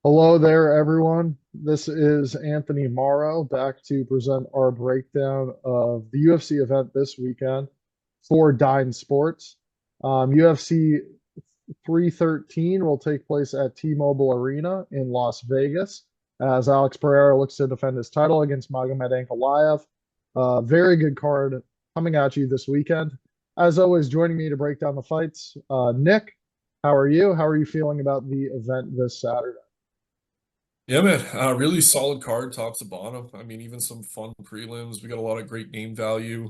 Hello there, everyone. This is Anthony Morrow back to present our breakdown of the UFC event this weekend for Dine Sports. UFC 313 will take place at T-Mobile Arena in Las Vegas as Alex Pereira looks to defend his title against Magomed Ankalaev. Very good card coming at you this weekend. As always, joining me to break down the fights, Nick, how are you? How are you feeling about the event this Saturday? Yeah, man. Really solid card, top to bottom. I mean, even some fun prelims. We got a lot of great name value.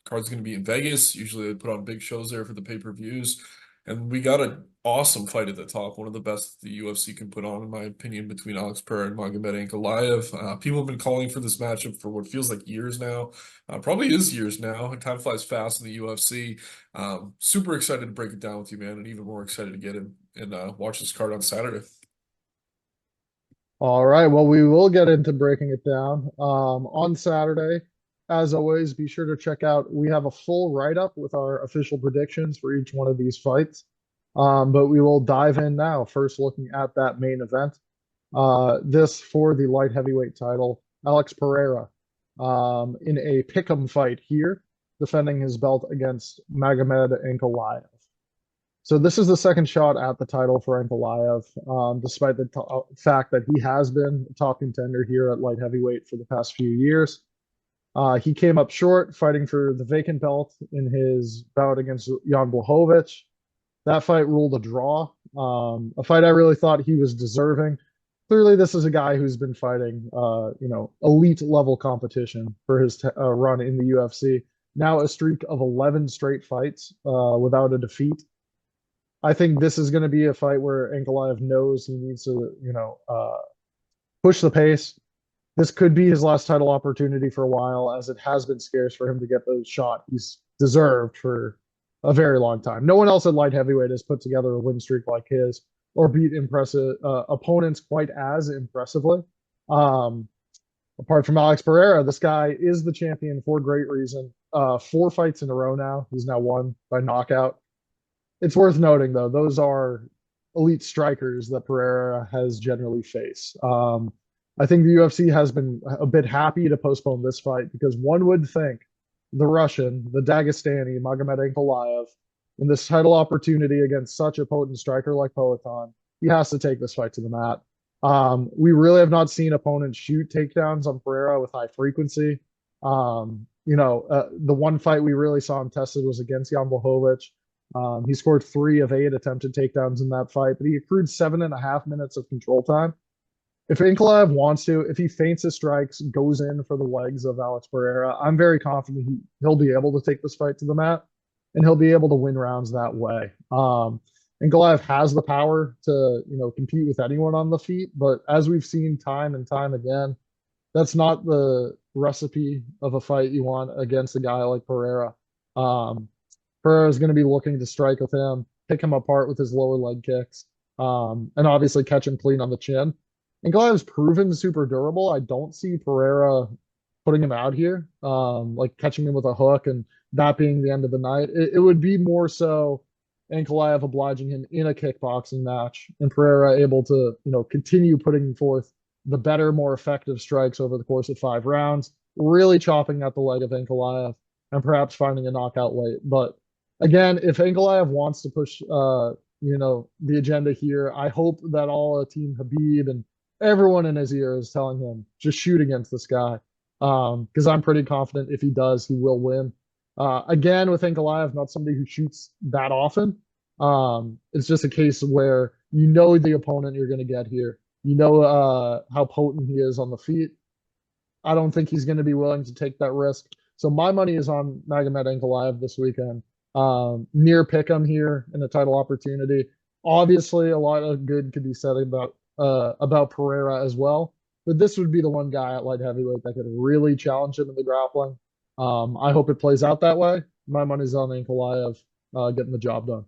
Card's going to be in Vegas. Usually they put on big shows there for the pay-per-views. And we got an awesome fight at the top. One of the best the UFC can put on, in my opinion, between Alex Pereira and Magomed Ankalaev. People have been calling for this matchup for what feels like years now. Probably is years now. Time flies fast in the UFC. Super excited to break it down with you, man, and even more excited to get in and watch this card on Saturday. All right. Well, we will get into breaking it down on Saturday. As always, be sure to check out. We have a full write-up with our official predictions for each one of these fights. But we will dive in now. First, looking at that main event. This for the light heavyweight title, Alex Pereira, in a pick'em fight here, defending his belt against Magomed Ankalaev. So this is the second shot at the title for Ankalaev, despite the fact that he has been a top contender here at light heavyweight for the past few years. He came up short fighting for the vacant belt in his bout against Jan Blachowicz. That fight ruled a draw, a fight I really thought he was deserving. Clearly, this is a guy who's been fighting, elite level competition for his run in the UFC. Now a streak of 11 straight fights without a defeat. I think this is going to be a fight where Ankalaev knows he needs to, push the pace. This could be his last title opportunity for a while, as it has been scarce for him to get the shot he's deserved for a very long time. No one else at light heavyweight has put together a win streak like his or beat impressive opponents quite as impressively. Um, Apart from Alex Pereira, this guy is the champion for great reason. Four fights in a row now. He's now won by knockout. It's worth noting, though, those are elite strikers that Pereira has generally faced. I think the UFC has been a bit happy to postpone this fight because one would think the Russian, the Dagestani, Magomed Ankalaev, in this title opportunity against such a potent striker like Poatan, he has to take this fight to the mat. We really have not seen opponents shoot takedowns on Pereira with high frequency. The one fight we really saw him tested was against Jan Blachowicz. He scored 3 of 8 attempted takedowns in that fight, but he accrued 7.5 minutes of control time. If Ankalaev wants to, if he feints his strikes, goes in for the legs of Alex Pereira, I'm very confident he'll be able to take this fight to the mat and he'll be able to win rounds that way. Ankalaev has the power to, compete with anyone on the feet, but as we've seen time and time again, that's not the recipe of a fight you want against a guy like Pereira. Um, Ferreira is going to be looking to strike with him, pick him apart with his lower leg kicks, and obviously catch him clean on the chin. And Goliath's proven super durable. I don't see Pereira putting him out here, like catching him with a hook and that being the end of the night. It would be more so Ankalaev obliging him in a kickboxing match and Pereira able to, continue putting forth the better, more effective strikes over the course of 5 rounds, really chopping at the leg of Ankalaev and perhaps finding a knockout late. But again, if Ankalaev wants to push, the agenda here, I hope that all Team Habib and everyone in his ear is telling him just shoot against this guy. Because I'm pretty confident if he does, he will win. Again, with Ankalaev, not somebody who shoots that often. It's just a case where you know the opponent you're going to get here. You know how potent he is on the feet. I don't think he's going to be willing to take that risk. So my money is on Magomed Ankalaev this weekend. Near pick'em here in a title opportunity. Obviously, a lot of good could be said about Pereira as well, but this would be the one guy at light heavyweight that could really challenge him in the grappling. I hope it plays out that way. My money's on Ankalaev getting the job done.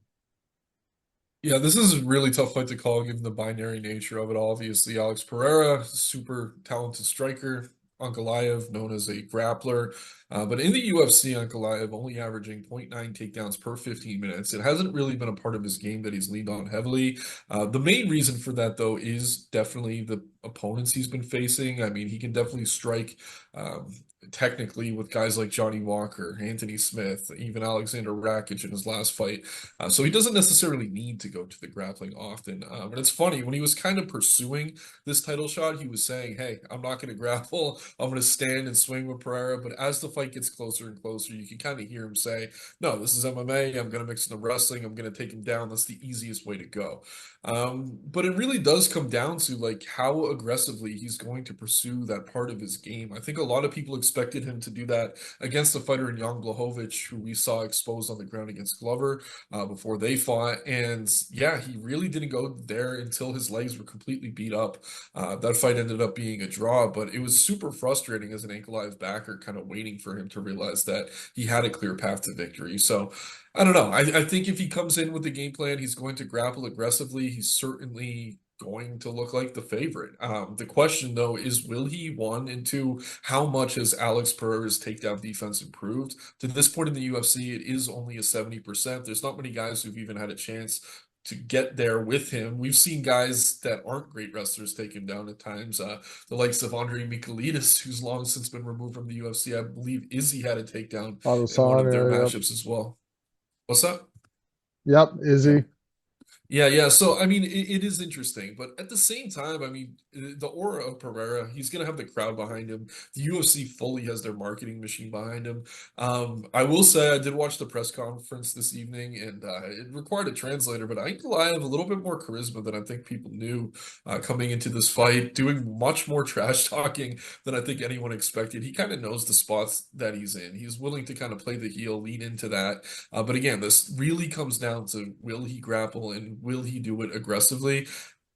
Yeah, this is a really tough fight to call given the binary nature of it all. Obviously, Alex Pereira, super talented striker. Ankalaev, known as a grappler. But in the UFC, Ankalaev only averaging zero point 0.9 takedowns per 15 minutes. It hasn't really been a part of his game that he's leaned on heavily. The main reason for that, though, is definitely the opponents he's been facing. I mean, he can definitely strike um, technically with guys like Johnny Walker, Anthony Smith, even Alexander Rakic in his last fight. So he doesn't necessarily need to go to the grappling often. And it's funny, when he was kind of pursuing this title shot, he was saying, hey, I'm not going to grapple. I'm going to stand and swing with Pereira. But as the fight gets closer and closer, you can kind of hear him say, no, this is MMA. I'm going to mix in the wrestling. I'm going to take him down. That's the easiest way to go. But it really does come down to like how aggressively he's going to pursue that part of his game. I think a lot of people expected him to do that against the fighter in Jan Blachowicz, who we saw exposed on the ground against Glover before they fought. And yeah, he really didn't go there until his legs were completely beat up. That fight ended up being a draw, but it was super frustrating as an Ankalaev backer, kind of waiting for him to realize that he had a clear path to victory. So I don't know. I think if he comes in with the game plan, he's going to grapple aggressively. He's certainly going to look like the favorite. The question, though, is will he, one, and two, how much has Alex Pereira's takedown defense improved? To this point in the UFC, it is only a 70%. There's not many guys who've even had a chance to get there with him. We've seen guys that aren't great wrestlers take him down at times. The likes of Andre Michailidis, who's long since been removed from the UFC. I believe Izzy had a takedown in one of their Adesanya, yep. matchups as well. What's that? Yep, Yeah. Izzy. Yeah. So, I mean, it is interesting, but at the same time, I mean, the aura of Pereira, he's going to have the crowd behind him. The UFC fully has their marketing machine behind him. I will say I did watch the press conference this evening, and it required a translator, but I think I have a little bit more charisma than I think people knew coming into this fight, doing much more trash talking than I think anyone expected. He kind of knows the spots that he's in. He's willing to kind of play the heel, lean into that. But again, this really comes down to will he grapple and will he do it aggressively?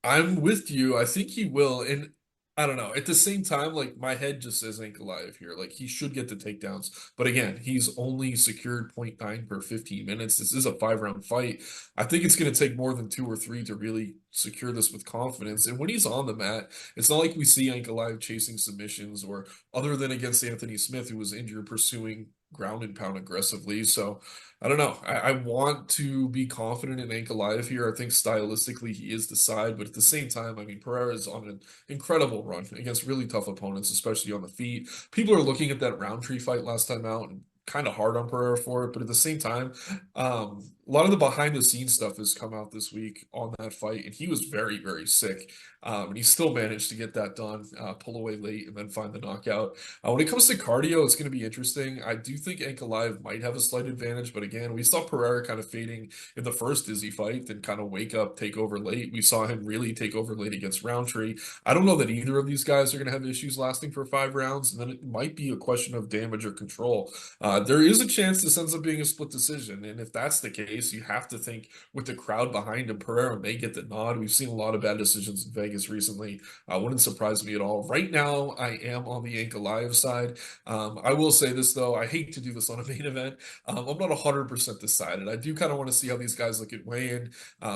I'm with you. I think he will. And I don't know. At the same time, like my head just says Ankalaev here. Like he should get the takedowns. But again, he's only secured zero point 0.9 per 15 minutes. This is a 5 round fight. I think it's going to take more than two or three to really secure this with confidence. And when he's on the mat, it's not like we see Ankalaev chasing submissions or other than against Anthony Smith, who was injured pursuing ground and pound aggressively. So I don't know. I want to be confident in Ankalaev here. I think stylistically he is the side, but at the same time, I mean, Pereira is on an incredible run against really tough opponents, especially on the feet. People are looking at that Roundtree fight last time out and kind of hard on Pereira for it, but at the same time, a lot of the behind the scenes stuff has come out this week on that fight, and he was very, very sick. And he still managed to get that done, pull away late, and then find the knockout. When it comes to cardio, it's going to be interesting. I do think Ankalaev might have a slight advantage, but again, we saw Pereira kind of fading in the first Izzy fight, then kind of wake up, take over late. We saw him really take over late against Roundtree. I don't know that either of these guys are going to have issues lasting for 5 rounds, and then it might be a question of damage or control. There is a chance this ends up being a split decision, and if that's the case, you have to think with the crowd behind him, Pereira may get the nod. We've seen a lot of bad decisions in Vegas recently. Wouldn't surprise me at all. Right now, I am on the Ankalaev side. I will say this though, I hate to do this on a main event. I'm not 100% decided. I do kind of want to see how these guys look at weigh-in.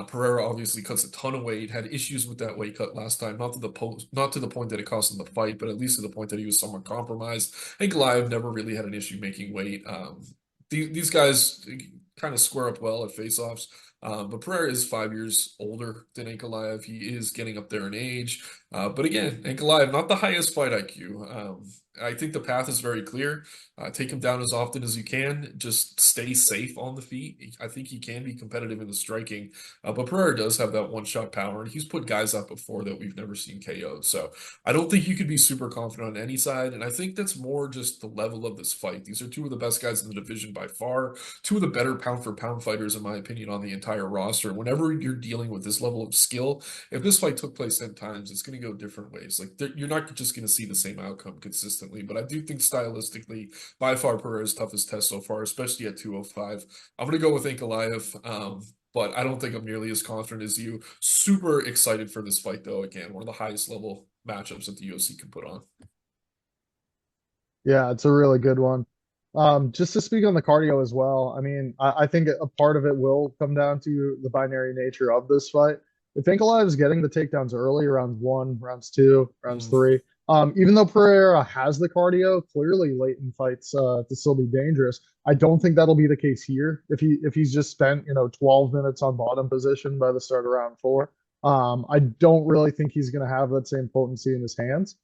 Pereira obviously cuts a ton of weight, had issues with that weight cut last time, not to the point that it cost him the fight, but at least to the point that he was somewhat compromised. Ankalaev never really had an issue making weight. These guys kind of square up well at face-offs. But Pereira is 5 years older than Ankalaev. He is getting up there in age. But again, Ankalaev, not the highest fight IQ. I think the path is very clear. Take him down as often as you can. Just stay safe on the feet. I think he can be competitive in the striking. But Pereira does have that one-shot power, and he's put guys up before that we've never seen KO'd. So I don't think you could be super confident on any side. And I think that's more just the level of this fight. These are two of the best guys in the division by far. Two of the better pound-for-pound fighters, in my opinion, on the entire roster. Whenever you're dealing with this level of skill, if this fight took place 10 times, it's going to go different ways. Like you're not just going to see the same outcome consistently. But I do think stylistically, by far Pereira's toughest test so far, especially at 205. I'm going to go with Ankalaev. But I don't think I'm nearly as confident as you. Super excited for this fight, though. Again, one of the highest level matchups that the UFC can put on. Yeah, it's a really good one. Just to speak on the cardio as well, I mean, I think a part of it will come down to the binary nature of this fight. If Ankalaev is getting the takedowns early, rounds one, rounds two, rounds Mm. three, Even though Pereira has the cardio, clearly late in fights to still be dangerous. I don't think that'll be the case here. If he's just spent 12 minutes on bottom position by the start of round four, I don't really think he's going to have that same potency in his hands.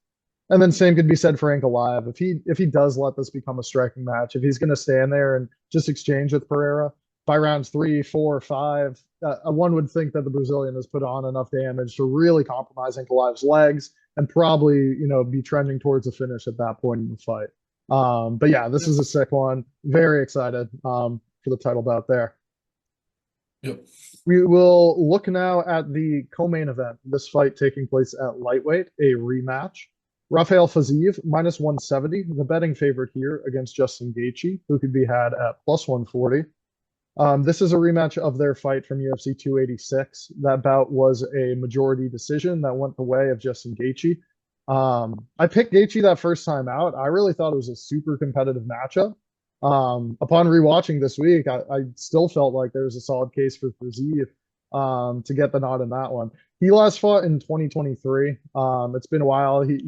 And then same could be said for Ankalaev. If he does let this become a striking match, if he's going to stand there and just exchange with Pereira by rounds 3, 4, 5, one would think that the Brazilian has put on enough damage to really compromise Ankalaev's legs and probably be trending towards a finish at that point in the fight. But yeah, this is a sick one. Very excited for the title bout there. Yep. We will look now at the co-main event. This fight taking place at lightweight, a rematch. Rafael Fiziev, minus 170, the betting favorite here against Justin Gaethje, who could be had at plus 140. This is a rematch of their fight from UFC 286. That bout was a majority decision that went the way of Justin Gaethje. I picked Gaethje that first time out. I really thought it was a super competitive matchup. Upon rewatching this week, I still felt like there was a solid case for Fiziev to get the nod in that one. He last fought in 2023. It's been a while. He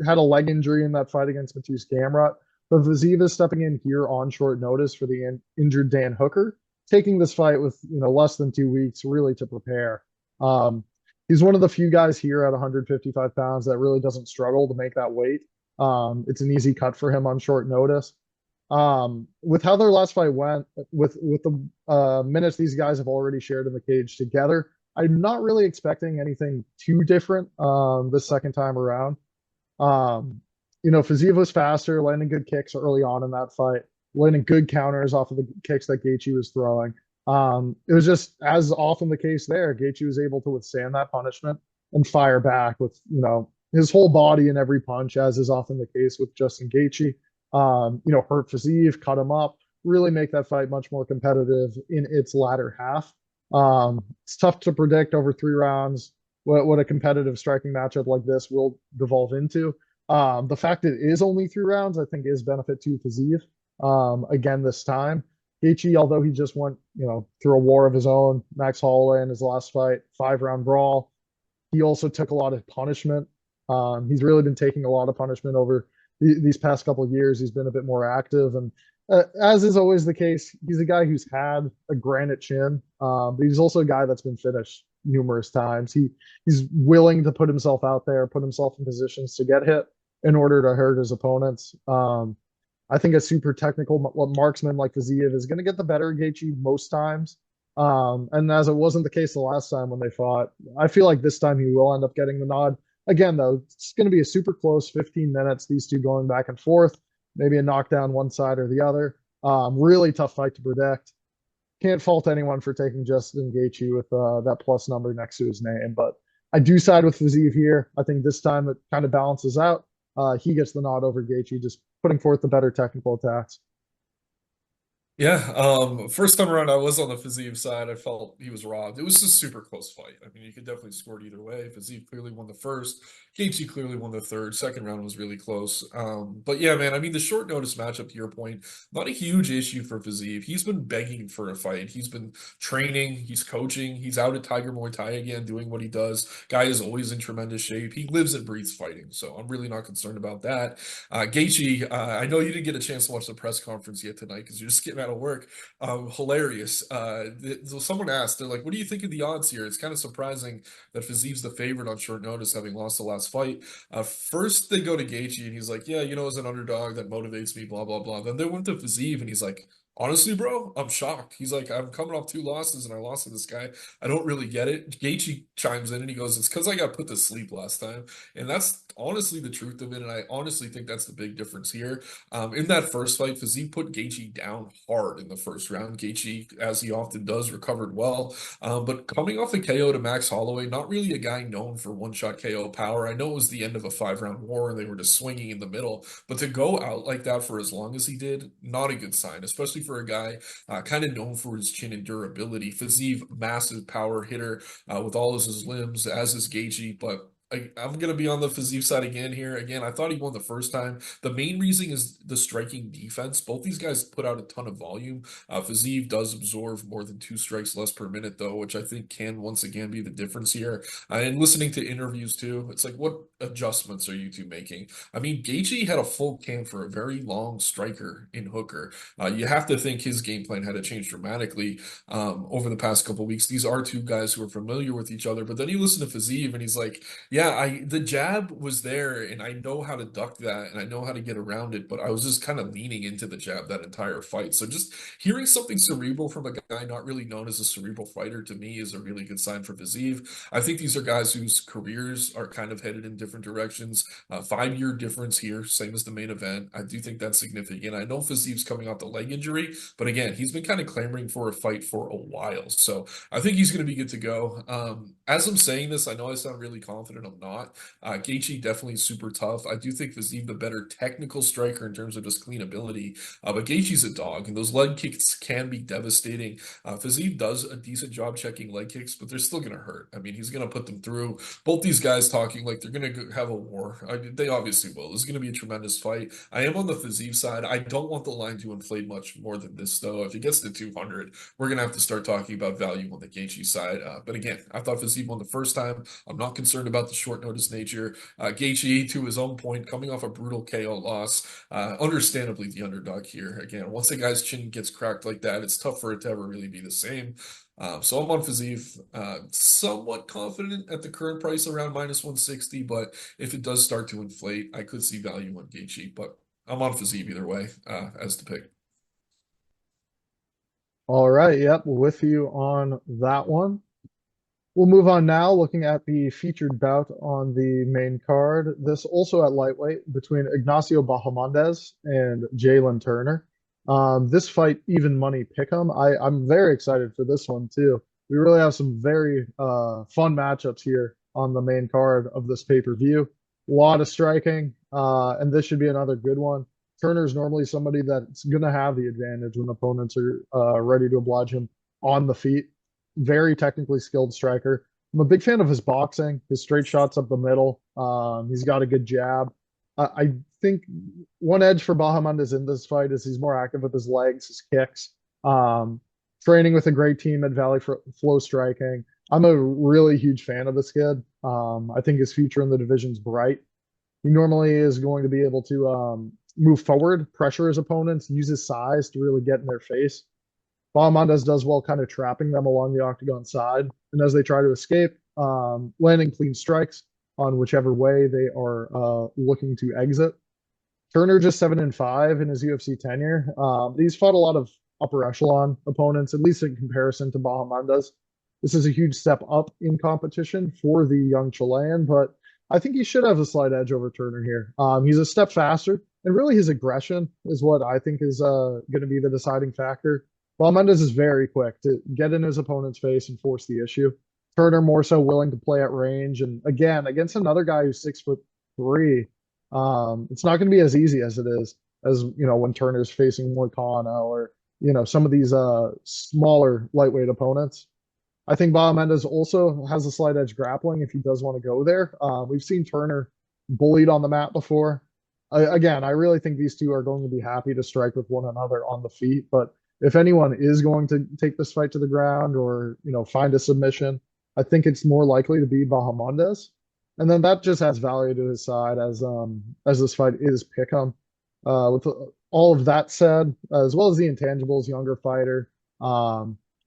had a leg injury in that fight against Mateusz Gamrot. But Fiziev is stepping in here on short notice for the injured Dan Hooker, taking this fight with less than 2 weeks really to prepare. He's one of the few guys here at 155 pounds that really doesn't struggle to make that weight. It's an easy cut for him on short notice. With how their last fight went, with the minutes these guys have already shared in the cage together, I'm not really expecting anything too different this second time around. Fiziev was faster, landing good kicks early on in that fight, landing good counters off of the kicks that Gaethje was throwing. It was just as often the case there. Gaethje was able to withstand that punishment and fire back with his whole body in every punch, as is often the case with Justin Gaethje. Hurt Fiziev, cut him up, really make that fight much more competitive in its latter half. It's tough to predict over 3 rounds what a competitive striking matchup like this will devolve into. The fact it is only 3 rounds, I think, is benefit to Fiziev. Again this time. Gaethje, although he just went, through a war of his own, Max Holloway in his last fight, 5-round brawl, he also took a lot of punishment. He's really been taking a lot of punishment over these past couple of years. He's been a bit more active, and as is always the case, he's a guy who's had a granite chin, but he's also a guy that's been finished numerous times. He's willing to put himself out there, put himself in positions to get hit in order to hurt his opponents. I think a super technical marksman like Fiziev is going to get the better of Gaethje most times. And as it wasn't the case the last time when they fought, I feel like this time he will end up getting the nod. Again, though, it's going to be a super close 15 minutes, these two going back and forth, maybe a knockdown one side or the other. Really tough fight to predict. Can't fault anyone for taking Justin Gaethje with that plus number next to his name, but I do side with Fiziev here. I think this time it kind of balances out. He gets the nod over Gaethje, just putting forth the better technical attacks. Yeah, first time around, I was on the Fiziev side. I felt he was robbed. It was a super close fight. I mean, you could definitely score it either way. Fiziev clearly won the first. Gaethje clearly won the third. Second round was really close. But yeah, man, I mean, the short notice matchup, to your point, not a huge issue for Fiziev. He's been begging for a fight. He's been training. He's coaching. He's out at Tiger Muay Thai again, doing what he does. Guy is always in tremendous shape. He lives and breathes fighting, so I'm really not concerned about that. Gaethje, I know you didn't get a chance to watch the press conference yet tonight because you're just getting out of work. Hilarious. So someone asked, they're like, what do you think of the odds here? It's kind of surprising that Fiziev's the favorite on short notice, having lost the last fight. First, they go to Gaethje, and he's like, yeah, as an underdog, that motivates me, blah, blah, blah. Then they went to Fiziev, and he's like, honestly, bro, I'm shocked. He's like, I'm coming off 2 losses, and I lost to this guy. I don't really get it. Gaethje chimes in, and he goes, it's because I got put to sleep last time. And that's honestly the truth of it, and I honestly think that's the big difference here. In that first fight, Fiziev put Gaethje down hard in the first round. Gaethje, as he often does, recovered well. But coming off the KO to Max Holloway, not really a guy known for one-shot KO power. I know it was the end of a 5-round war, and they were just swinging in the middle. But to go out like that for as long as he did, not a good sign, especially for a guy kind of known for his chin and durability. Fiziev, massive power hitter with all of his limbs, as is Gaethje, but I'm gonna be on the Fiziev side again here. Again, I thought he won the first time. The main reason is the striking defense. Both these guys put out a ton of volume. Fiziev does absorb more than 2 strikes less per minute, though, which I think can once again be the difference here. And listening to interviews too, it's like, what adjustments are you two making? I mean, Gaethje had a full camp for a very long striker in Hooker. You have to think his game plan had to change dramatically over the past couple weeks. These are two guys who are familiar with each other, but then you listen to Fiziev and he's like, yeah, I the jab was there and I know how to duck that and I know how to get around it, but I was just kind of leaning into the jab that entire fight. So just hearing something cerebral from a guy not really known as a cerebral fighter to me is a really good sign for Fiziev. I think these are guys whose careers are kind of headed in different directions. 5 year difference here, same as the main event. I do think that's significant. I know Fiziev's coming off the leg injury, but again, he's been kind of clamoring for a fight for a while. So I think he's going to be good to go. As I'm saying this, I know I sound really confident. I'm not. Gaethje definitely super tough. I do think Fiziev the better technical striker in terms of just clean ability, but Gaethje's a dog, and those leg kicks can be devastating. Fiziev does a decent job checking leg kicks, but they're still going to hurt. I mean, he's going to put them through. Both these guys talking like they're going to have a war. I mean, they obviously will. This is going to be a tremendous fight. I am on the Fiziev side. I don't want the line to inflate much more than this, though. If it gets to 200, we're going to have to start talking about value on the Gaethje side. But again, I thought Fiziev won the first time. I'm not concerned about the short notice nature. Gaethje, to his own point, coming off a brutal KO loss, understandably the underdog here. Again, once a guy's chin gets cracked like that, it's tough for it to ever really be the same. So I'm on Fiziev, somewhat confident at the current price around -160, but if it does start to inflate, I could see value on Gaethje, but I'm on Fiziev either way, as the pick. All right, yep, with you on that one. We'll move on now, looking at the featured bout on the main card. This also at lightweight between Ignacio Bahamondes and Jalin Turner. This fight, even money pick'em. I'm very excited for this one too. We really have some very fun matchups here on the main card of this pay-per-view. A lot of striking, and this should be another good one. Turner's normally somebody that's going to have the advantage when opponents are ready to oblige him on the feet. Very technically skilled striker. I'm a big fan of his boxing, his straight shots up the middle. He's got a good jab. I think one edge for Bahamondes in this fight is he's more active with his legs, his kicks. Training with a great team at Valley Flow Striking. I'm a really huge fan of this kid. I think his future in the division's bright. He normally is going to be able to move forward, pressure his opponents, use his size to really get in their face. Bahamondes does well kind of trapping them along the octagon side. And as they try to escape, landing clean strikes on whichever way they are looking to exit. Turner just 7-5 in his UFC tenure. He's fought a lot of upper echelon opponents, at least in comparison to Bahamondes. This is a huge step up in competition for the young Chilean, but I think he should have a slight edge over Turner here. He's a step faster, and really his aggression is what I think is going to be the deciding factor. Bahamondes is very quick to get in his opponent's face and force the issue. Turner more so willing to play at range, and again against another guy who's 6'3", it's not going to be as easy as it is as when Turner's facing Moicano or some of these smaller lightweight opponents. I think Bahamondes also has a slight edge grappling if he does want to go there. We've seen Turner bullied on the mat before. Again, I really think these two are going to be happy to strike with one another on the feet. But if anyone is going to take this fight to the ground or find a submission, I think it's more likely to be Bahamondes. And then that just adds value to his side as this fight is pick'em. With all of that said, as well as the intangibles, younger fighter.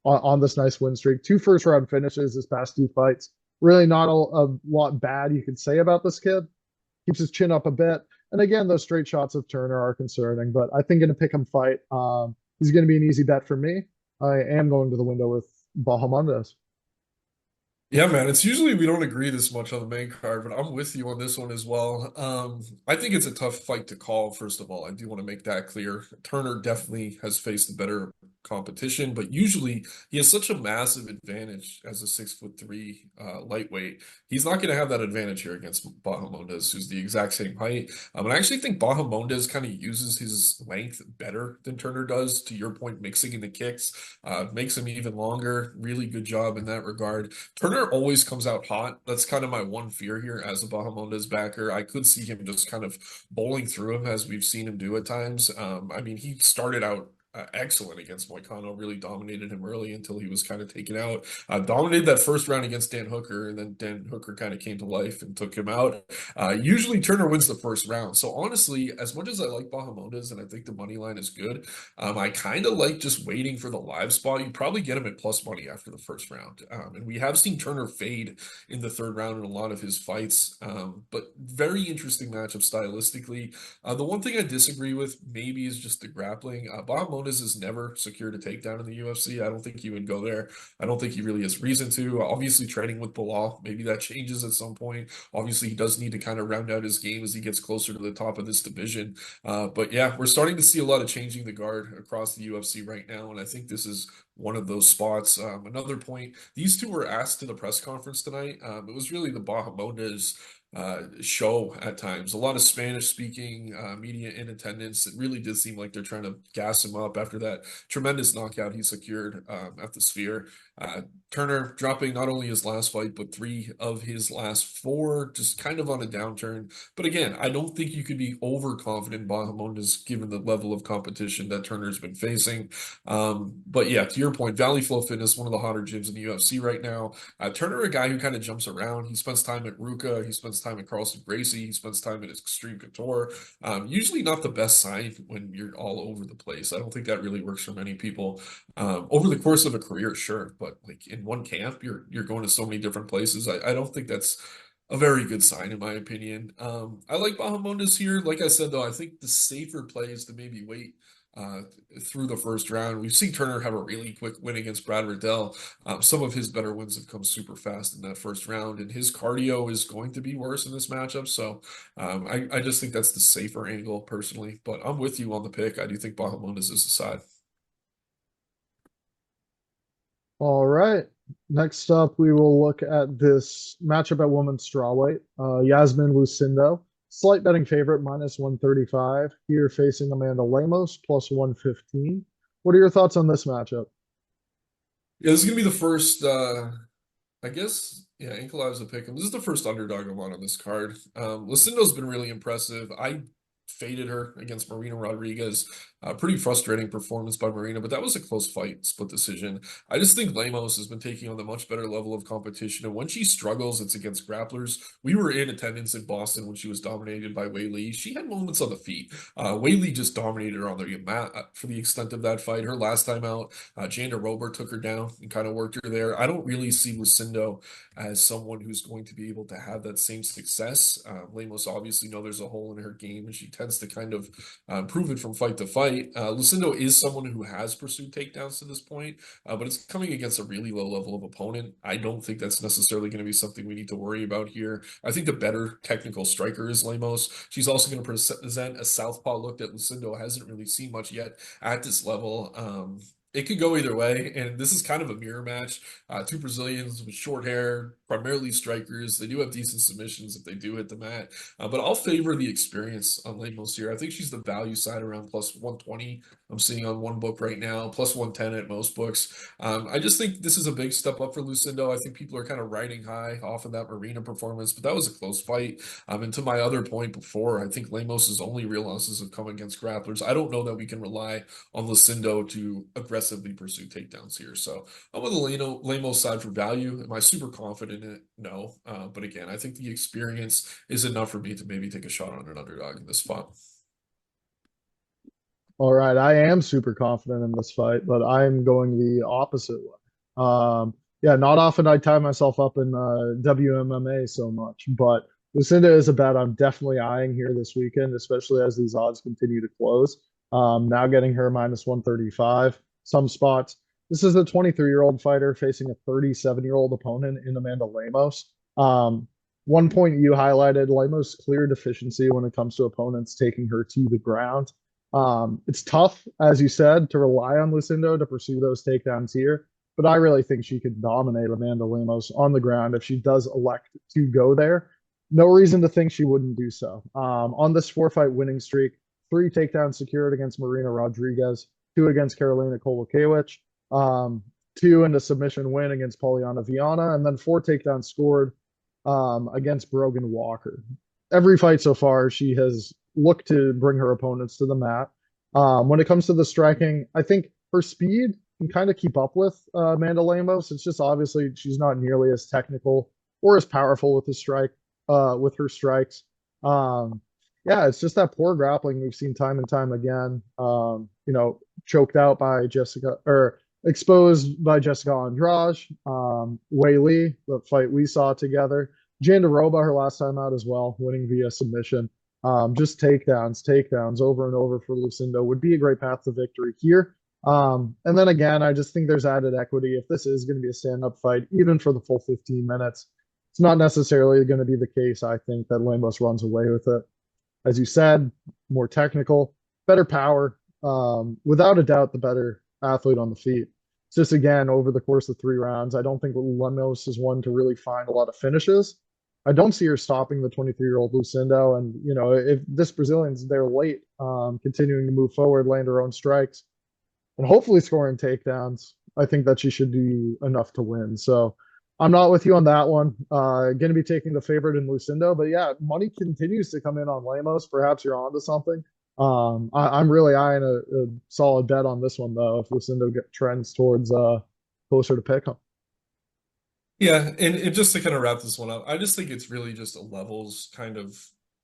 On this nice win streak. 2 first-round finishes this past 2 fights. Really not a lot bad you could say about this kid. Keeps his chin up a bit. And again, those straight shots of Turner are concerning, but I think in a pick-em fight, he's going to be an easy bet for me. I am going to the window with Bahamondes. Yeah, man, it's usually we don't agree this much on the main card, but I'm with you on this one as well. I think it's a tough fight to call, first of all. I do want to make that clear. Turner definitely has faced a better competition, but usually he has such a massive advantage as a 6'3" lightweight. He's not going to have that advantage here against Bahamondes, who's the exact same height. And I actually think Bahamondes kind of uses his length better than Turner does. To your point, mixing in the kicks makes him even longer. Really good job in that regard. Turner always comes out hot. That's kind of my one fear here as a Bahamondes backer. I could see him just kind of bowling through him as we've seen him do at times. I mean, he started out excellent against Moicano, really dominated him early until he was kind of taken out. Dominated that first round against Dan Hooker, and then Dan Hooker kind of came to life and took him out. Usually Turner wins the first round. So honestly, as much as I like Bahamondes and I think the money line is good, I kind of like just waiting for the live spot. You probably get him at plus money after the first round. And we have seen Turner fade in the third round in a lot of his fights. But very interesting matchup stylistically. The one thing I disagree with maybe is just the grappling. Bahamondes has never secured a takedown in the UFC. I don't think he would go there. I don't think he really has reason to. Obviously, training with Bilal, maybe that changes at some point. Obviously, he does need to kind of round out his game as he gets closer to the top of this division. But yeah, we're starting to see a lot of changing the guard across the UFC right now, and I think this is one of those spots. Another point, these two were asked to the press conference tonight. It was really the Bahamondes show at times. A lot of Spanish speaking media in attendance. It really did seem like they're trying to gas him up after that tremendous knockout he secured at the Sphere. Turner dropping not only his last fight, but 3 of his last 4, just kind of on a downturn. But again, I don't think you could be overconfident in Bahamondes given the level of competition that Turner's been facing. But yeah, to your point, Valley Flow Fitness, one of the hotter gyms in the UFC right now. Turner, a guy who kind of jumps around. He spends time at Ruka. He spends time at Carlson Gracie. He spends time at Extreme Couture. Usually not the best sign when you're all over the place. I don't think that really works for many people. Over the course of a career, sure, but like in one camp, you're going to so many different places. I don't think that's a very good sign, in my opinion. I like Bahamondes here. Like I said, though, I think the safer play is to maybe wait uh, through the first round. We've seen Turner have a really quick win against Brad Riddell. Some of his better wins have come super fast in that first round, and his cardio is going to be worse in this matchup. So I just think that's the safer angle personally. But I'm with you on the pick. I do think Bahamondes is the side. All right. Next up, we will look at this matchup at women's strawweight. Iasmin Lucindo, slight betting favorite, minus 135. Here facing Amanda Lemos, plus 115. What are your thoughts on this matchup? Yeah, this is gonna be the first. I guess, yeah, Ankalaev's a pick. This is the first underdog I'm on this card. Lucindo's been really impressive. I faded her against Marina Rodriguez. Pretty frustrating performance by Marina, but that was a close fight, split decision. I just think Lemos has been taking on a much better level of competition, and when she struggles, it's against grapplers. We were in attendance in Boston when she was dominated by Wei Li. She had moments on the feet. Wei Li just dominated her on the mat for the extent of that fight. Her last time out, Janda Robert took her down and kind of worked her there. I don't really see Lucindo as someone who's going to be able to have that same success. Lemos obviously know there's a hole in her game, and she tends to kind of prove it from fight to fight. Lucindo is someone who has pursued takedowns to this point, but it's coming against a really low level of opponent. I don't think that's necessarily going to be something we need to worry about here. I think the better technical striker is Lemos. She's also going to present a southpaw look that Lucindo hasn't really seen much yet at this level. It could go either way, and this is kind of a mirror match. Two Brazilians with short hair, primarily strikers. They do have decent submissions if they do hit the mat, but I'll favor the experience on Lemos here. I think she's the value side around plus 120. I'm seeing on one book right now, plus 110 at most books. I just think this is a big step up for Lucindo. I think people are kind of riding high off of that Marina performance, but that was a close fight. And to my other point before, I think Lemos's only real losses have come against grapplers. I don't know that we can rely on Lucindo to aggressively pursue takedowns here. So I'm on the Lemos side for value. Am I super confident in it? No. But again, I think the experience is enough for me to maybe take a shot on an underdog in this spot. All right, I am super confident in this fight, but I'm going the opposite way. Yeah, not often I tie myself up in WMMA so much, but Lucinda is a bet I'm definitely eyeing here this weekend, especially as these odds continue to close. Now getting her minus 135, some spots. This is a 23-year-old fighter facing a 37-year-old opponent in Amanda Lemos. One point you highlighted, Lemos' clear deficiency when it comes to opponents taking her to the ground. It's tough, as you said, to rely on Lucindo to pursue those takedowns here, but I really think she could dominate Amanda Lemos on the ground if she does elect to go there. No reason to think she wouldn't do so. On this four-fight winning streak, three takedowns secured against Marina Rodriguez, two against Karolina Kowalkiewicz, two in a submission win against Poliana Viana, and then four takedowns scored against Brogan Walker. Every fight so far, she has looked to bring her opponents to the mat. When it comes to the striking, I think her speed can kind of keep up with Amanda Lemos. It's just obviously she's not nearly as technical or as powerful with the strike, with her strikes. Yeah, it's just that poor grappling we've seen time and time again. Choked out by Jessica or exposed by Jessica Andrade, Wei Li, the fight we saw together. Jandaroba, her last time out as well, winning via submission. Just takedowns over and over for Lucindo would be a great path to victory here. And then again, I just think there's added equity. If this is going to be a stand-up fight, even for the full 15 minutes, it's not necessarily going to be the case, I think, that Lemos runs away with it. As you said, more technical, better power, without a doubt, the better athlete on the feet. It's just, again, over the course of 3 rounds, I don't think Lemos is one to really find a lot of finishes. I don't see her stopping the 23-year-old Lucindo. And, if this Brazilian's there late, continuing to move forward, land her own strikes, and hopefully scoring takedowns, I think that she should do enough to win. So I'm not with you on that one. Going to be taking the favorite in Lucindo. But yeah, money continues to come in on Lemos. Perhaps you're onto something. I'm really eyeing a solid bet on this one, though, if Lucindo trends towards closer to pick 'em. Yeah, and just to kind of wrap this one up, I just think it's really just a levels kind of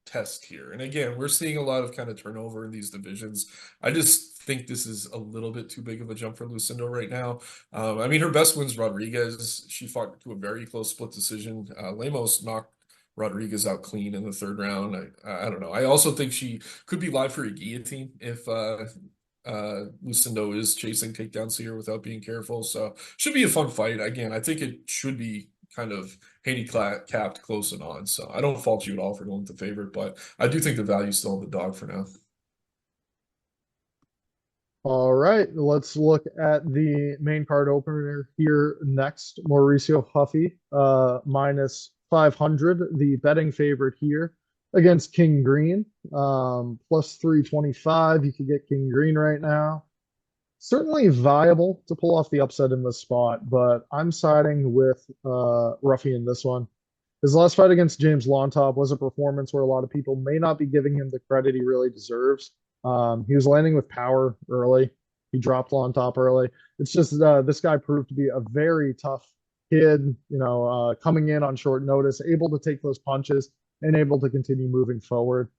test here. And again, we're seeing a lot of kind of turnover in these divisions. I just think this is a little bit too big of a jump for Lucindo right now. I mean, her best win's Rodriguez. She fought to a very close split decision. Lemos knocked Rodriguez out clean in the third round. I don't know. I also think she could be live for a guillotine if Lucindo is chasing takedowns here without being careful. So should be a fun fight. Again, I think it should be kind of handicapped close and on. So I don't fault you at all for going with the favorite, but I do think the value's still on the dog for now. All right, let's look at the main card opener here next. Maurício Ruffy, minus 500, the betting favorite here against King Green, plus 325. You could get King Green right now. Certainly viable to pull off the upset in this spot, but I'm siding with Ruffy in this one. His last fight against James Lontop was a performance where a lot of people may not be giving him the credit he really deserves. He was landing with power early. He dropped Lontop early. It's just this guy proved to be a very tough kid, coming in on short notice, able to take those punches and able to continue moving forward.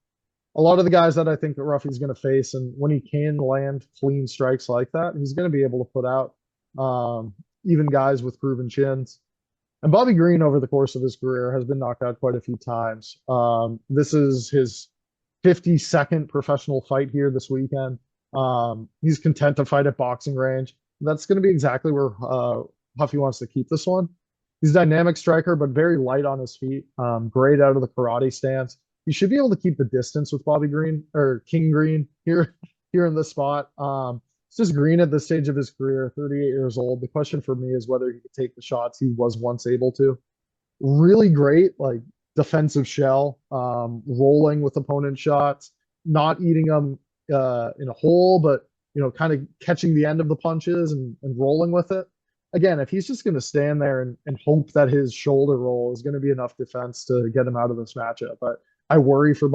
A lot of the guys that I think that Ruffy's going to face, and when he can land clean strikes like that, he's going to be able to put out even guys with proven chins. And Bobby Green, over the course of his career, has been knocked out quite a few times. This is his 52nd professional fight here this weekend. He's content to fight at boxing range. That's going to be exactly where Ruffy wants to keep this one. He's a dynamic striker, but very light on his feet. Great out of the karate stance. You should be able to keep the distance with Bobby Green or King Green here in this spot. It's just Green at this stage of his career, 38 years old. The question for me is whether he could take the shots he was once able to. Really great, like defensive shell, rolling with opponent shots, not eating them in a hole, but kind of catching the end of the punches and rolling with it. Again, if he's just going to stand there and hope that his shoulder roll is going to be enough defense to get him out of this matchup, but I worry for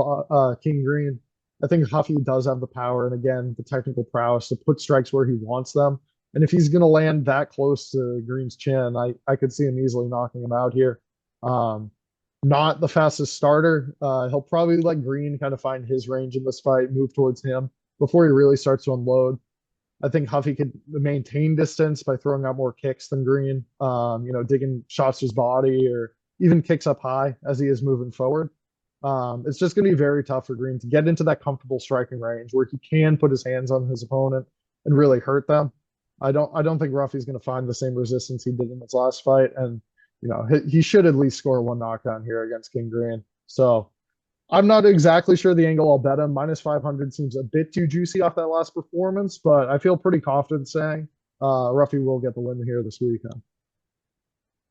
King Green. I think Huffy does have the power and, again, the technical prowess to put strikes where he wants them. And if he's going to land that close to Green's chin, I could see him easily knocking him out here. Not the fastest starter. He'll probably let Green kind of find his range in this fight, move towards him before he really starts to unload. I think Huffy could maintain distance by throwing out more kicks than Green, digging shots to his body or even kicks up high as he is moving forward. It's just going to be very tough for Green to get into that comfortable striking range where he can put his hands on his opponent and really hurt them. I don't think Ruffy's going to find the same resistance he did in his last fight, and he should at least score one knockdown here against King Green. So I'm not exactly sure the angle I'll bet him. Minus 500 seems a bit too juicy off that last performance, but I feel pretty confident saying Ruffy will get the win here this weekend.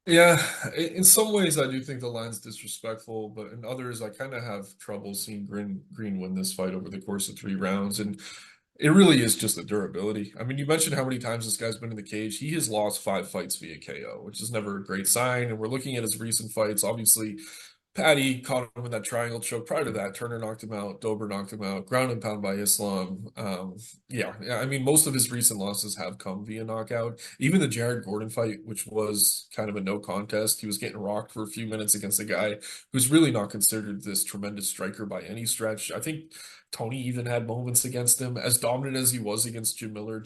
Yeah, in some ways I do think the line's disrespectful, but in others I kind of have trouble seeing Green win this fight over the course of 3 rounds. And it really is just the durability. I mean, you mentioned how many times this guy's been in the cage. He has lost 5 fights via KO, which is never a great sign. And we're looking at his recent fights. Obviously, Patty caught him in that triangle choke. Prior to that, Turner knocked him out, Dober knocked him out, ground and pound by Islam. Yeah. I mean, most of his recent losses have come via knockout. Even the Jared Gordon fight, which was kind of a no contest, he was getting rocked for a few minutes against a guy who's really not considered this tremendous striker by any stretch. I think Tony even had moments against him. As dominant as he was against Jim Miller